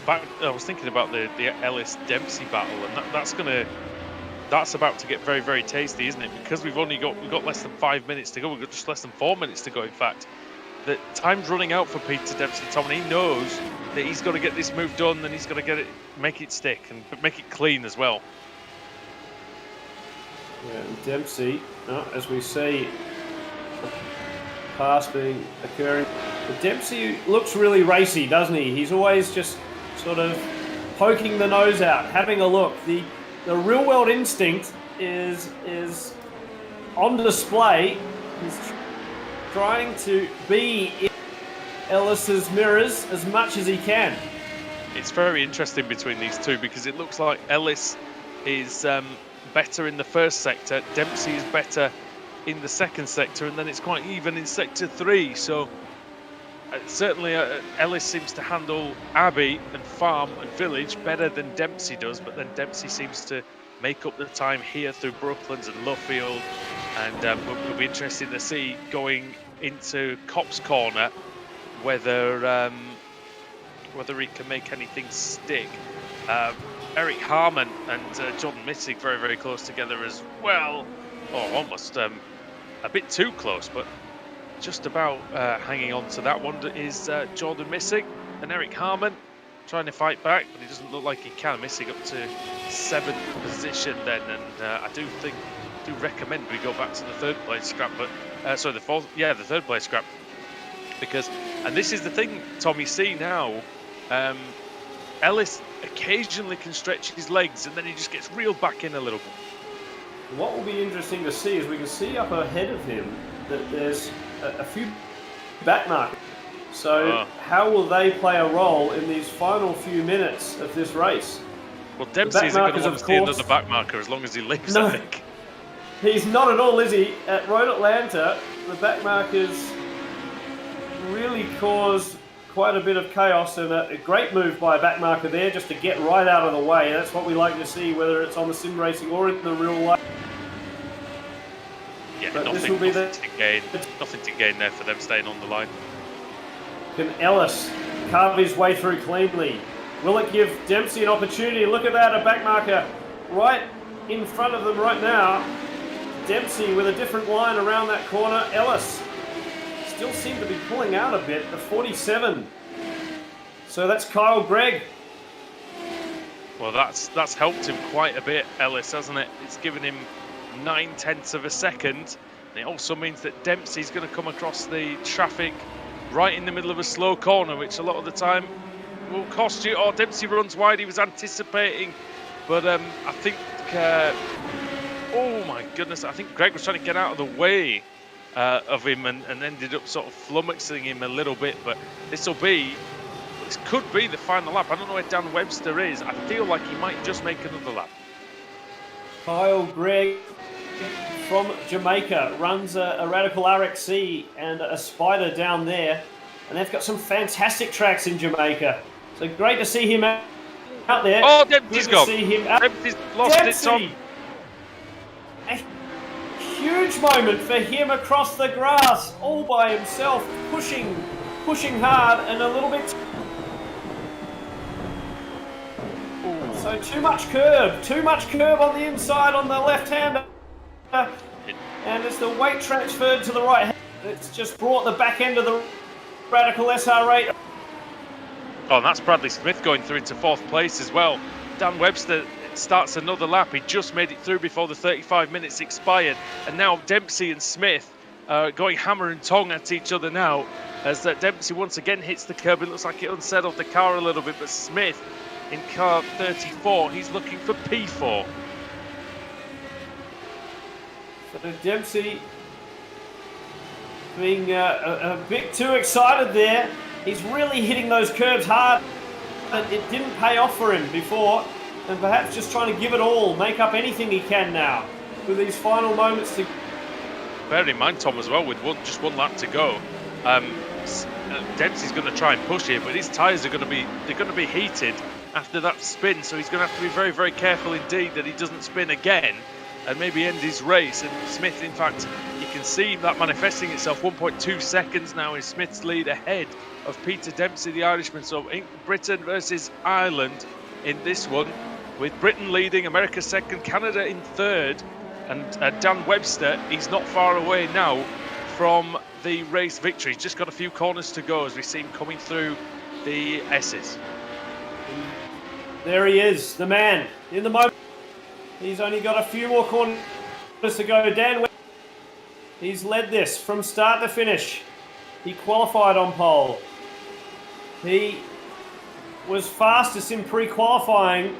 I was thinking about the Ellis Dempsey battle, and that's about to get very, very tasty, isn't it? Because we've got less than 5 minutes to go. We've got just less than 4 minutes to go, in fact. The time's running out for Peter Dempsey, Tom, and he knows that he's got to get this move done, and he's got to make it stick and make it clean as well. Yeah, and Dempsey, as we see, pass being occurring. But Dempsey looks really racy, doesn't he? He's always just sort of poking the nose out, having a look. The real world instinct is on display. He's trying to be in Ellis's mirrors as much as he can. It's very interesting between these two because it looks like Ellis is better in the first sector, Dempsey is better in the second sector, and then it's quite even in sector 3. So certainly Ellis seems to handle Abbey and Farm and Village better than Dempsey does, but then Dempsey seems to make up the time here through Brooklands and Luffield, and we'll be interested to see going into Copse Corner whether he can make anything stick. Eric Harmon and Jordan Missig very, very close together as well. Oh, almost a bit too close, but just about hanging on to that one is Jordan Missig, and Eric Harmon trying to fight back, but he doesn't look like he can. Missig up to 7th position then, and I do recommend we go back to the third place scrap, but the third place scrap, because, and this is the thing, Tommy, see now, Ellis occasionally can stretch his legs and then he just gets reeled back in a little bit. What will be interesting to see is we can see up ahead of him that there's a few back markers. So how will they play a role in these final few minutes of this race? Well, Dempsey isn't going to want to see another back marker as long as he lives, no, I think. He's not at all, is he? At Road Atlanta, the back markers really caused quite a bit of chaos, and a great move by a back marker there just to get right out of the way. That's what we like to see, whether it's on the sim racing or in the real life. Yeah, nothing to gain there for them staying on the line. Can Ellis carve his way through cleanly? Will it give Dempsey an opportunity? Look at that, a back marker right in front of them right now. Dempsey with a different line around that corner. Ellis still seem to be pulling out a bit, the 47. So that's Kyle Gregg. Well, that's helped him quite a bit, Ellis, hasn't it? It's given him 9/10 of a second. And it also means that Dempsey's going to come across the traffic right in the middle of a slow corner, which a lot of the time will cost you. Oh, Dempsey runs wide, he was anticipating. But I think, oh my goodness, I think Greg was trying to get out of the way of him and ended up sort of flummoxing him a little bit. But this could be the final lap. I don't know where Dan Webster is. I feel like he might just make another lap. Kyle Gregg from Jamaica runs a Radical RXC and a Spyder down there, and they've got some fantastic tracks in Jamaica. So great to see him out there. Oh, Dempsey's gone. Dempsey's lost it, Tom. A huge moment for him across the grass, all by himself, pushing hard and a little bit. So too much curb on the inside on the left hander. And as the weight transferred to the right hand, it's just brought the back end of the Radical SR8. Oh, and that's Bradley Smith going through into 4th place as well. Dan Webster starts another lap. He just made it through before the 35 minutes expired. And now Dempsey and Smith going hammer and tong at each other now. As Dempsey once again hits the curb. It looks like it unsettled the car a little bit, but Smith in car 34, he's looking for P4. So Dempsey being a bit too excited there. He's really hitting those curbs hard, but it didn't pay off for him before, and perhaps just trying to give it all, make up anything he can now with these final moments to... Bear in mind, Tom, as well, with just one lap to go, Dempsey's going to try and push here, but his tyres are going to be heated after that spin, so he's going to have to be very, very careful indeed that he doesn't spin again and maybe end his race. And Smith, in fact, you can see that manifesting itself. 1.2 seconds now is Smith's lead ahead of Peter Dempsey, the Irishman. So Britain versus Ireland in this one, with Britain leading, America second, Canada in third, and Dan Webster, he's not far away now from the race victory. He's just got a few corners to go as we see him coming through the S's. There he is, the man, in the moment. He's only got a few more corners to go. Dan Webster, he's led this from start to finish. He qualified on pole. He was fastest in pre-qualifying,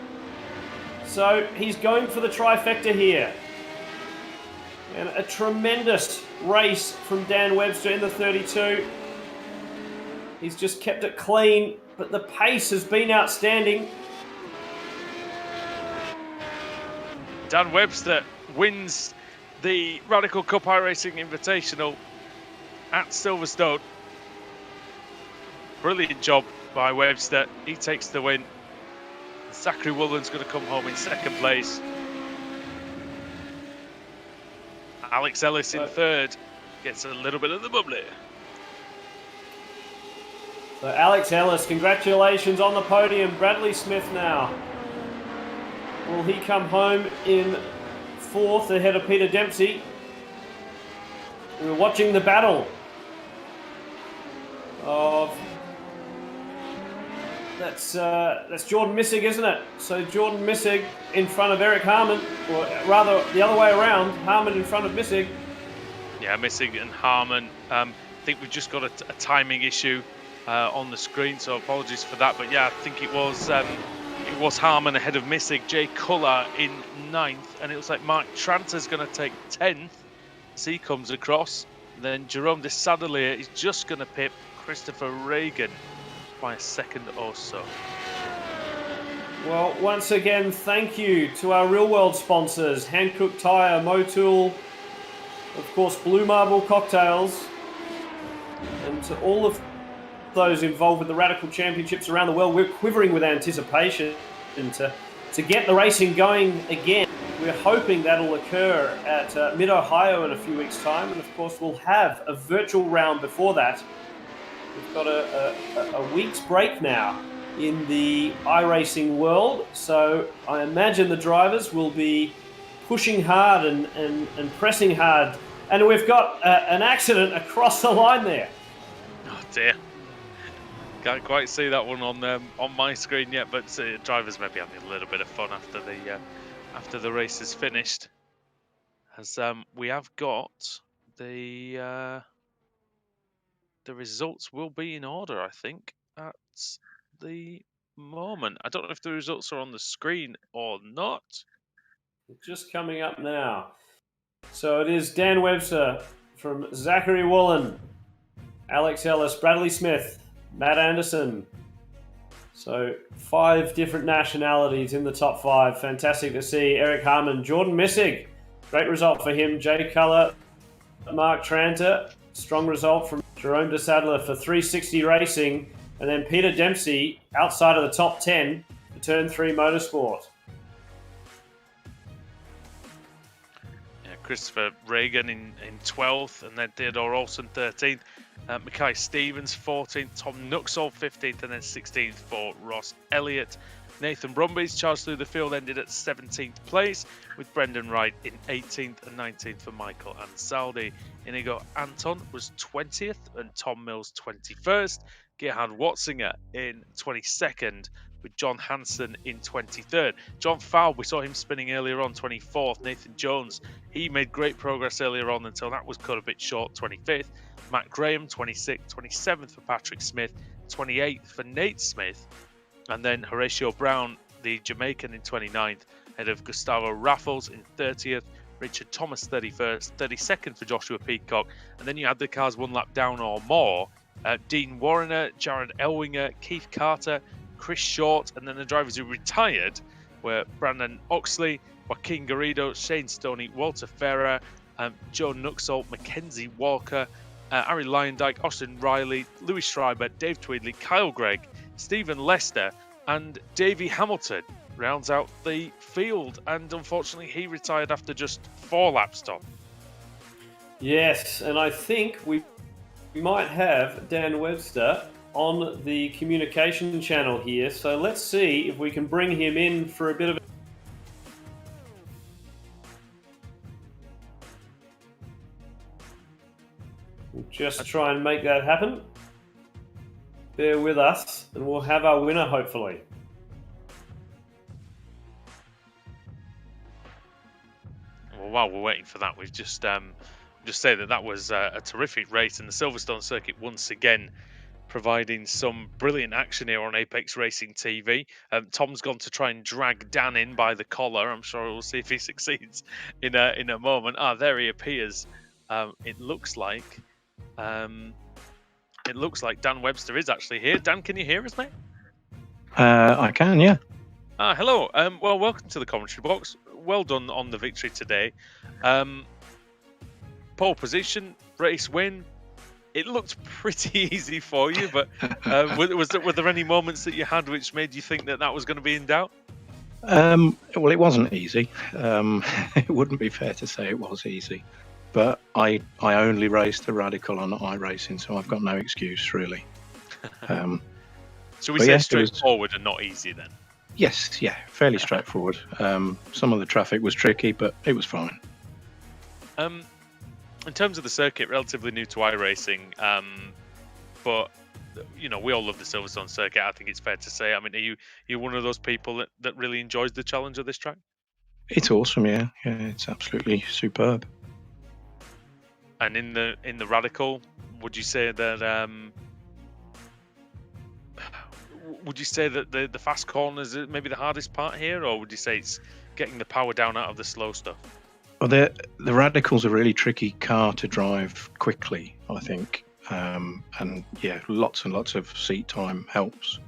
so he's going for the trifecta here. And a tremendous race from Dan Webster in the 32. He's just kept it clean, but the pace has been outstanding. Dan Webster wins the Radical Cup iRacing Invitational at Silverstone. Brilliant job by Webster. He takes the win. Zachary Woolen's going to come home in second place. Alex Ellis in third gets a little bit of the bubbly. So Alex Ellis, congratulations on the podium. Bradley Smith now. Will he come home in fourth ahead of Peter Dempsey? We're watching the battle of... That's Jordan Missig, isn't it? So Jordan Missig in front of Eric Harmon, or rather the other way around, Harmon in front of Missig. Yeah, Missig and Harmon. I think we've just got a timing issue on the screen, so apologies for that. But yeah, I think it was Harmon ahead of Missig. Jay Culler in 9th, and it looks like Mark Tranter's going to take 10th as he comes across. Then Jerome de Sadelier is just going to pip Christopher Reagan by a second or so. Well, once again, thank you to our real world sponsors, Hankook Tyre, Motul, of course, Blue Marble Cocktails, and to all of those involved with the Radical Championships around the world. We're quivering with anticipation to get the racing going again. We're hoping that'll occur at Mid-Ohio in a few weeks' time, and of course we'll have a virtual round before that. We've got a week's break now in the iRacing world, so I imagine the drivers will be pushing hard and pressing hard. And we've got an accident across the line there. Oh dear. Can't quite see that one on my screen yet, but drivers may be having a little bit of fun after the race is finished. As we have got the results will be in order, I think, at the moment. I don't know if the results are on the screen or not. Just coming up now. So it is Dan Webster from Zachary Woolen, Alex Ellis, Bradley Smith, Matt Anderson. So 5 different nationalities in the top 5. Fantastic to see. Eric Harmon, Jordan Missig. Great result for him. Jay Culler, Mark Tranter. Strong result from Jerome de Sadler for 360 Racing. And then Peter Dempsey outside of the top 10 for Turn 3 Motorsport. Yeah, Christopher Reagan in 12th, and then Theodore Olsen 13th. Mackay Stevens 14th, Tom Nuxall 15th, and then 16th for Ross Elliott. Nathan Brumby's charge through the field ended at 17th place, with Brendan Wright in 18th and 19th for Michael Ansaldi. Inigo Anton was 20th and Tom Mills 21st. Gerhard Watzinger in 22nd, with John Hansen in 23rd. John Falb, we saw him spinning earlier on, 24th. Nathan Jones, he made great progress earlier on until that was cut a bit short, 25th. Matt Graham, 26th, 27th for Patrick Smith, 28th for Nate Smith. And then Horatio Brown, the Jamaican, in 29th, ahead of Gustavo Raffles in 30th, Richard Thomas 31st, 32nd for Joshua Peacock. And then you had the cars one lap down or more. Dean Warrener, Jared Elwinger, Keith Carter, Chris Short, and then the drivers who retired were Brandon Oxley, Joaquin Garrido, Shane Stoney, Walter Ferrer, Joe Nuxall, Mackenzie Walker, Ari Lyondike, Austin Riley, Louis Schreiber, Dave Tweedley, Kyle Gregg, Stephen Lester, and Davey Hamilton rounds out the field. And unfortunately, he retired after just 4 laps, Tom. Yes, and I think we might have Dan Webster on the communication channel here. So let's see if we can bring him in for a bit of... We'll just try and make that happen. Bear with us, and we'll have our winner, hopefully. Well, while we're waiting for that, we've just say that was a terrific race, and the Silverstone circuit once again providing some brilliant action here on Apex Racing TV. Tom's gone to try and drag Dan in by the collar. I'm sure we'll see if he succeeds in a moment. There he appears. It looks like Dan Webster is actually here. Dan, can you hear us, mate? I can, yeah. Hello. Well, welcome to the commentary box. Well done on the victory today. Pole position, race win. It looked pretty easy for you, but were there any moments that you had which made you think that was going to be in doubt? Well, it wasn't easy. It wouldn't be fair to say it was easy. But I only raced the Radical on iRacing, so I've got no excuse, really. So we say straightforward and not easy then? Yes, yeah, fairly straightforward. Some of the traffic was tricky, but it was fine. In terms of the circuit, relatively new to iRacing, but we all love the Silverstone circuit. I think it's fair to say. I mean, are you one of those people that really enjoys the challenge of this track? It's awesome, yeah. It's absolutely superb. And in the Radical, would you say that the fast corners is maybe the hardest part here, or would you say it's getting the power down out of the slow stuff? Well, the Radical's a really tricky car to drive quickly, I think. And yeah, lots and lots of seat time helps.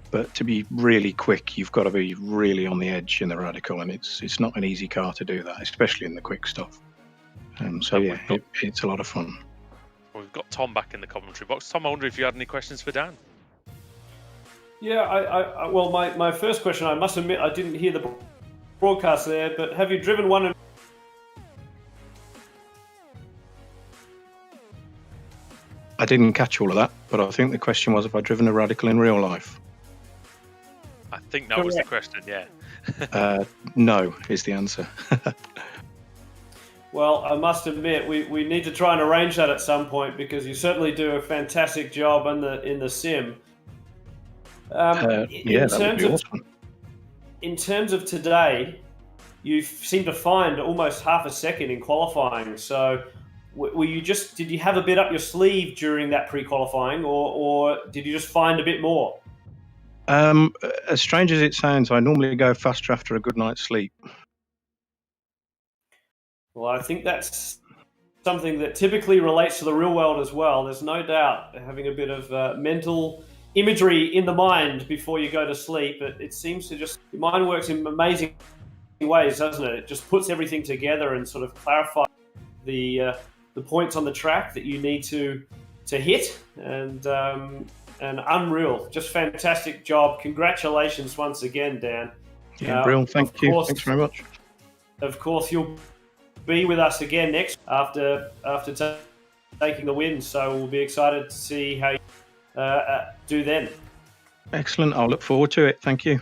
But to be really quick, you've got to be really on the edge in the Radical, and it's not an easy car to do that, especially in the quick stuff. So yeah, it's a lot of fun. Well, we've got Tom back in the commentary box. Tom, I wonder if you had any questions for Dan? Yeah, well, my first question, I must admit, I didn't hear the broadcast there, but have you driven one? I didn't catch all of that, but I think the question was if I'd driven a Radical in real life. I think that was the question, yeah. No, is the answer. Well, I must admit, we need to try and arrange that at some point, because you certainly do a fantastic job in the sim. That would be awesome. In terms of today, you seem to find almost half a second in qualifying. So, did you have a bit up your sleeve during that pre-qualifying, or did you just find a bit more? As strange as it sounds, I normally go faster after a good night's sleep. Well, I think that's something that typically relates to the real world as well. There's no doubt having a bit of mental imagery in the mind before you go to sleep. It seems to your mind works in amazing ways, doesn't it? It just puts everything together and sort of clarifies the points on the track that you need to hit, and unreal. Just fantastic job. Congratulations once again, Dan. Yeah, brilliant. Thank you. Thanks very much. Of course, you'll be with us again next after taking the win, so we'll be excited to see how you do then. Excellent. I'll look forward to it. Thank you.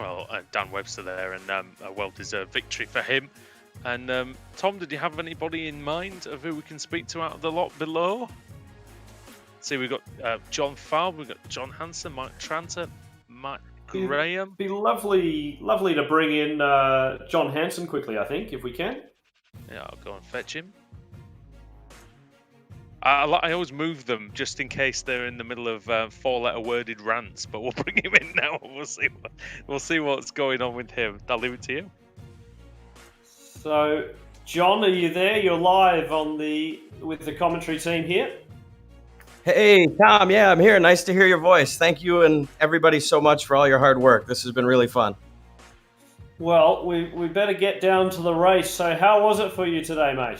Well, Dan Webster there, and a well-deserved victory for him. And Tom, did you have anybody in mind of who we can speak to out of the lot below? See, we've got John Falb, we've got John Hansen, Mike Tranter, Matt Graham. Be lovely to bring in John Hansen quickly, I think, if we can. Yeah, I'll go and fetch him. I always move them just in case they're in the middle of 4-letter worded rants, but we'll bring him in now. We'll see what's going on with him. I'll leave it to you. So, John, are you there? You're live with the commentary team here. Hey, Tom. Yeah, I'm here. Nice to hear your voice. Thank you and everybody so much for all your hard work. This has been really fun. Well, we better get down to the race. So how was it for you today, mate?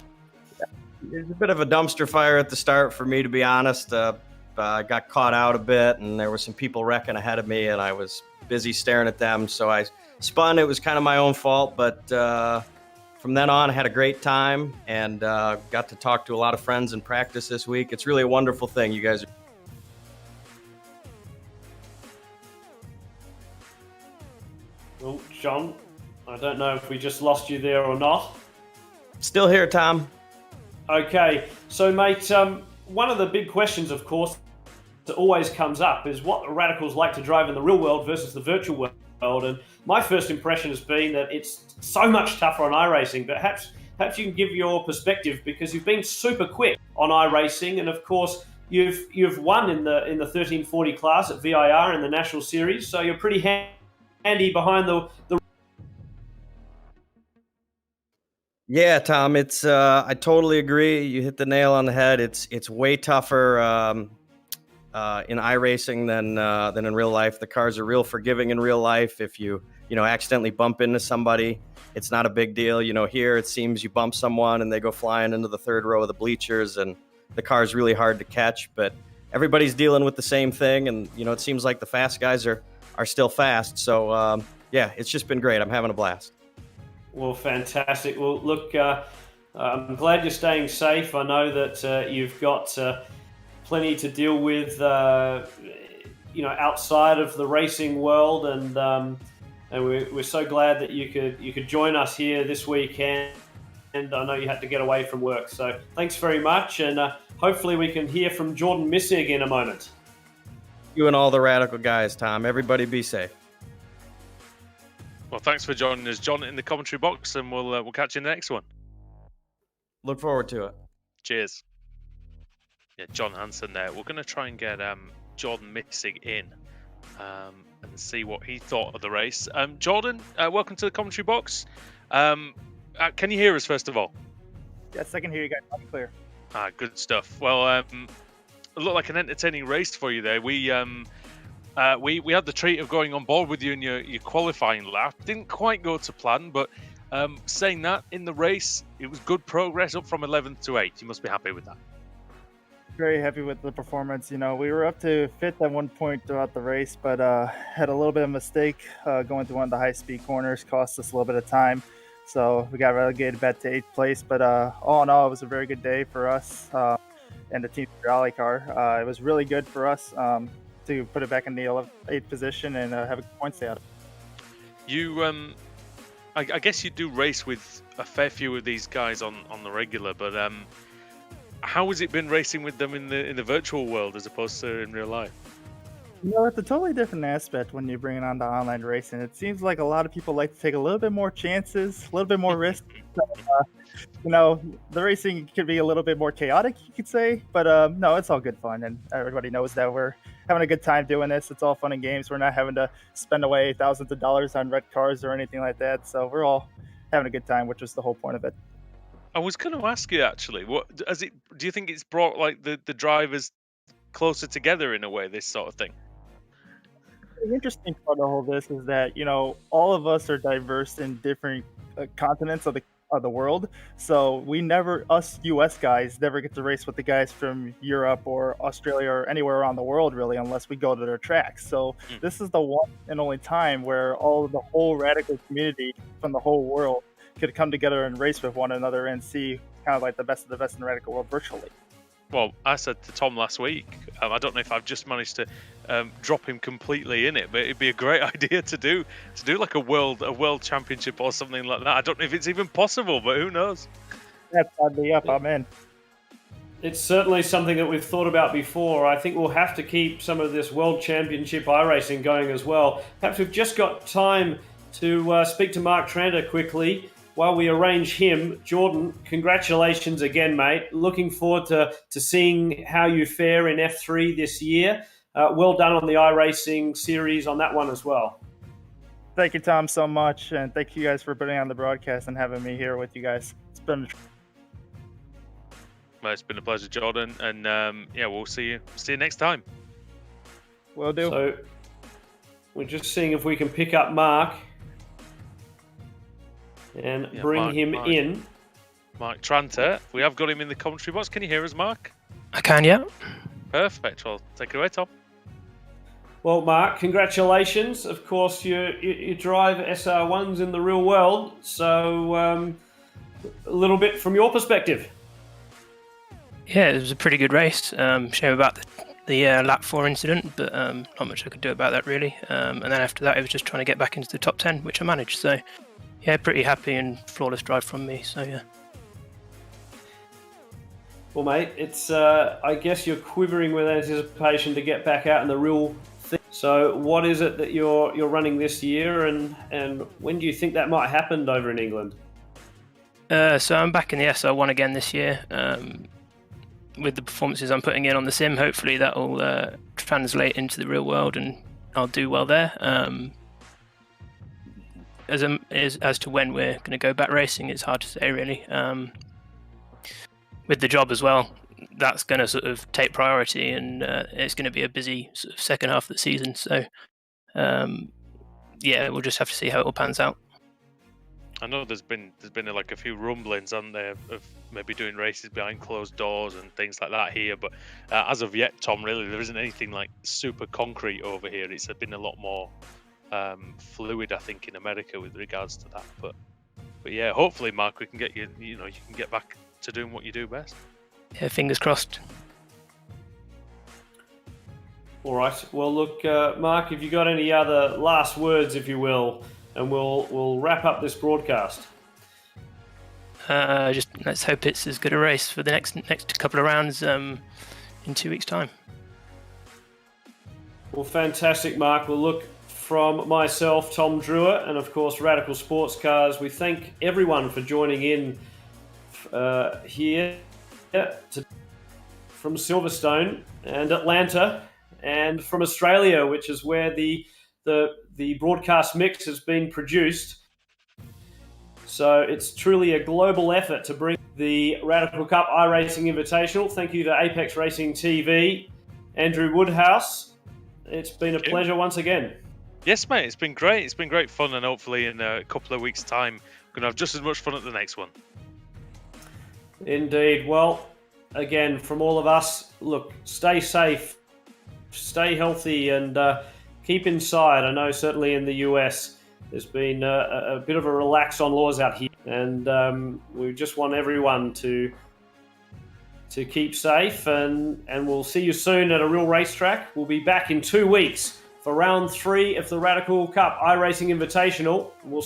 It was a bit of a dumpster fire at the start for me, to be honest. I got caught out a bit, and there were some people wrecking ahead of me, and I was busy staring at them. So I spun. It was kind of my own fault, but from then on, I had a great time and got to talk to a lot of friends in practice this week. It's really a wonderful thing. You guys are... Well, John, I don't know if we just lost you there or not. Still here, Tom. Okay, so mate, one of the big questions, of course, that always comes up is what the radicals like to drive in the real world versus the virtual world. And my first impression has been that it's so much tougher on iRacing, but perhaps you can give your perspective, because you've been super quick on iRacing, and of course you've won in the 1340 class at VIR in the National Series, so you're pretty handy behind the Yeah, Tom, it's I totally agree. You hit the nail on the head. It's way tougher in iRacing than in real life. The cars are real forgiving in real life. If you accidentally bump into somebody, it's not a big deal. Here it seems you bump someone and they go flying into the third row of the bleachers, and the car's really hard to catch. But everybody's dealing with the same thing, and it seems like the fast guys are still fast. So yeah, it's just been great. I'm having a blast. Well, fantastic. Well, look, I'm glad you're staying safe. I know that you've got plenty to deal with, outside of the racing world, and we're so glad that you could join us here this weekend. And I know you had to get away from work, so thanks very much. And hopefully we can hear from Jordan Missig in a moment. You and all the radical guys, Tom. Everybody be safe. Well, thanks for joining us, John, in the commentary box, and we'll catch you in the next one. Look forward to it. Cheers. Yeah, John Hansen there. We're going to try and get Jordan Missig in and see what he thought of the race. Jordan, welcome to the commentary box. Can you hear us, first of all? Yes, I can hear you guys loud and clear. Good stuff. Well, it looked like an entertaining race for you there. We had the treat of going on board with you in your qualifying lap. Didn't quite go to plan, but saying that, in the race, it was good progress, up from 11th to 8th. You must be happy with that. Very happy with the performance. We were up to 5th at one point throughout the race, but had a little bit of a mistake going through one of the high-speed corners, cost us a little bit of time. So we got relegated back to 8th place, but all in all, it was a very good day for us and the team rally car. It was really good for us to put it back in the 8th position and have a good point stay out of it. You, I guess you do race with a fair few of these guys on the regular, but how has it been racing with them in the virtual world as opposed to in real life? It's a totally different aspect when you bring it on to online racing. It seems like a lot of people like to take a little bit more chances, a little bit more risk. The racing could be a little bit more chaotic, you could say, but no, it's all good fun, and everybody knows that we're having a good time doing this. It's all fun and games. We're not having to spend away thousands of dollars on red cars or anything like that, so we're all having a good time, which is the whole point of it. I was going to ask you, actually, do you think it's brought like the drivers closer together in a way, this sort of thing? The interesting part of all this is that all of us are diverse in different continents of the world, so us US guys never get to race with the guys from Europe or Australia or anywhere around the world, really, unless we go to their tracks. So this is the one and only time where the whole radical community from the whole world could come together and race with one another and see kind of like the best of the best in the radical world virtually. well, I said to Tom last week, I don't know if I've just managed to drop him completely in it, but it'd be a great idea to do like a world championship or something like that. I don't know if it's even possible, but who knows? Yeah, sign me up. I'm in. It's certainly something that we've thought about before. I think we'll have to keep some of this World Championship iRacing going as well. Perhaps we've just got time to speak to Mark Tranter quickly while we arrange him. Jordan, congratulations again, mate. Looking forward to seeing how you fare in F3 this year. Well done on the iRacing series on that one as well. Thank you, Tom, so much. And thank you guys for putting on the broadcast and having me here with you guys. It's been Well, it's been a pleasure, Jordan, and yeah, we'll see you next time. Will do. So we're just seeing if we can pick up Mark and bring him in. Mark Tranter, we have got him in the commentary box. Can you hear us, Mark? I can, yeah. Perfect. Well, take it away, Tom. Well, Mark, congratulations. Of course, you drive SR1s in the real world, so a little bit from your perspective. Yeah, it was a pretty good race. Shame about the lap 4 incident, but not much I could do about that really. And then after that, it was just trying to get back into the top 10, which I managed. So, yeah, pretty happy and flawless drive from me. So, yeah. Well, mate, it's I guess you're quivering with anticipation to get back out in the real thing. So, what is it that you're running this year, and when do you think that might happen over in England? So I'm back in the SR1 again this year. With the performances I'm putting in on the sim, hopefully that will translate into the real world and I'll do well there. As to when we're going to go back racing, it's hard to say really. With the job as well, that's going to sort of take priority, and it's going to be a busy sort of second half of the season. So, yeah, we'll just have to see how it all pans out. I know there's been like a few rumblings on there of maybe doing races behind closed doors and things like that here, but as of yet, Tom, really there isn't anything like super concrete over here. It's been a lot more fluid, I think, in America with regards to that. But yeah, hopefully, Mark, we can get you. You can get back to doing what you do best. Yeah, fingers crossed. All right. Well, look, Mark, have you got any other last words, if you will? And we'll wrap up this broadcast. Just let's hope it's as good a race for the next couple of rounds in 2 weeks' time. Well, fantastic, Mark. Well, look, from myself, Tom Drewer, and of course Radical Sports Cars, we thank everyone for joining in here from Silverstone and Atlanta, and from Australia, which is where the broadcast mix has been produced. So it's truly a global effort to bring the Radical Cup iRacing Invitational. Thank you to Apex Racing TV, Andrew Woodhouse. It's been a pleasure once again. Yes, mate, it's been great. It's been great fun, and hopefully in a couple of weeks' time, we're going to have just as much fun at the next one. Indeed. Well, again, from all of us, look, stay safe, stay healthy, and keep inside. I know certainly in the US there's been a bit of a relax on laws out here, and we just want everyone to keep safe, and we'll see you soon at a real racetrack. We'll be back in 2 weeks for round 3 of the Radical Cup iRacing Invitational. We'll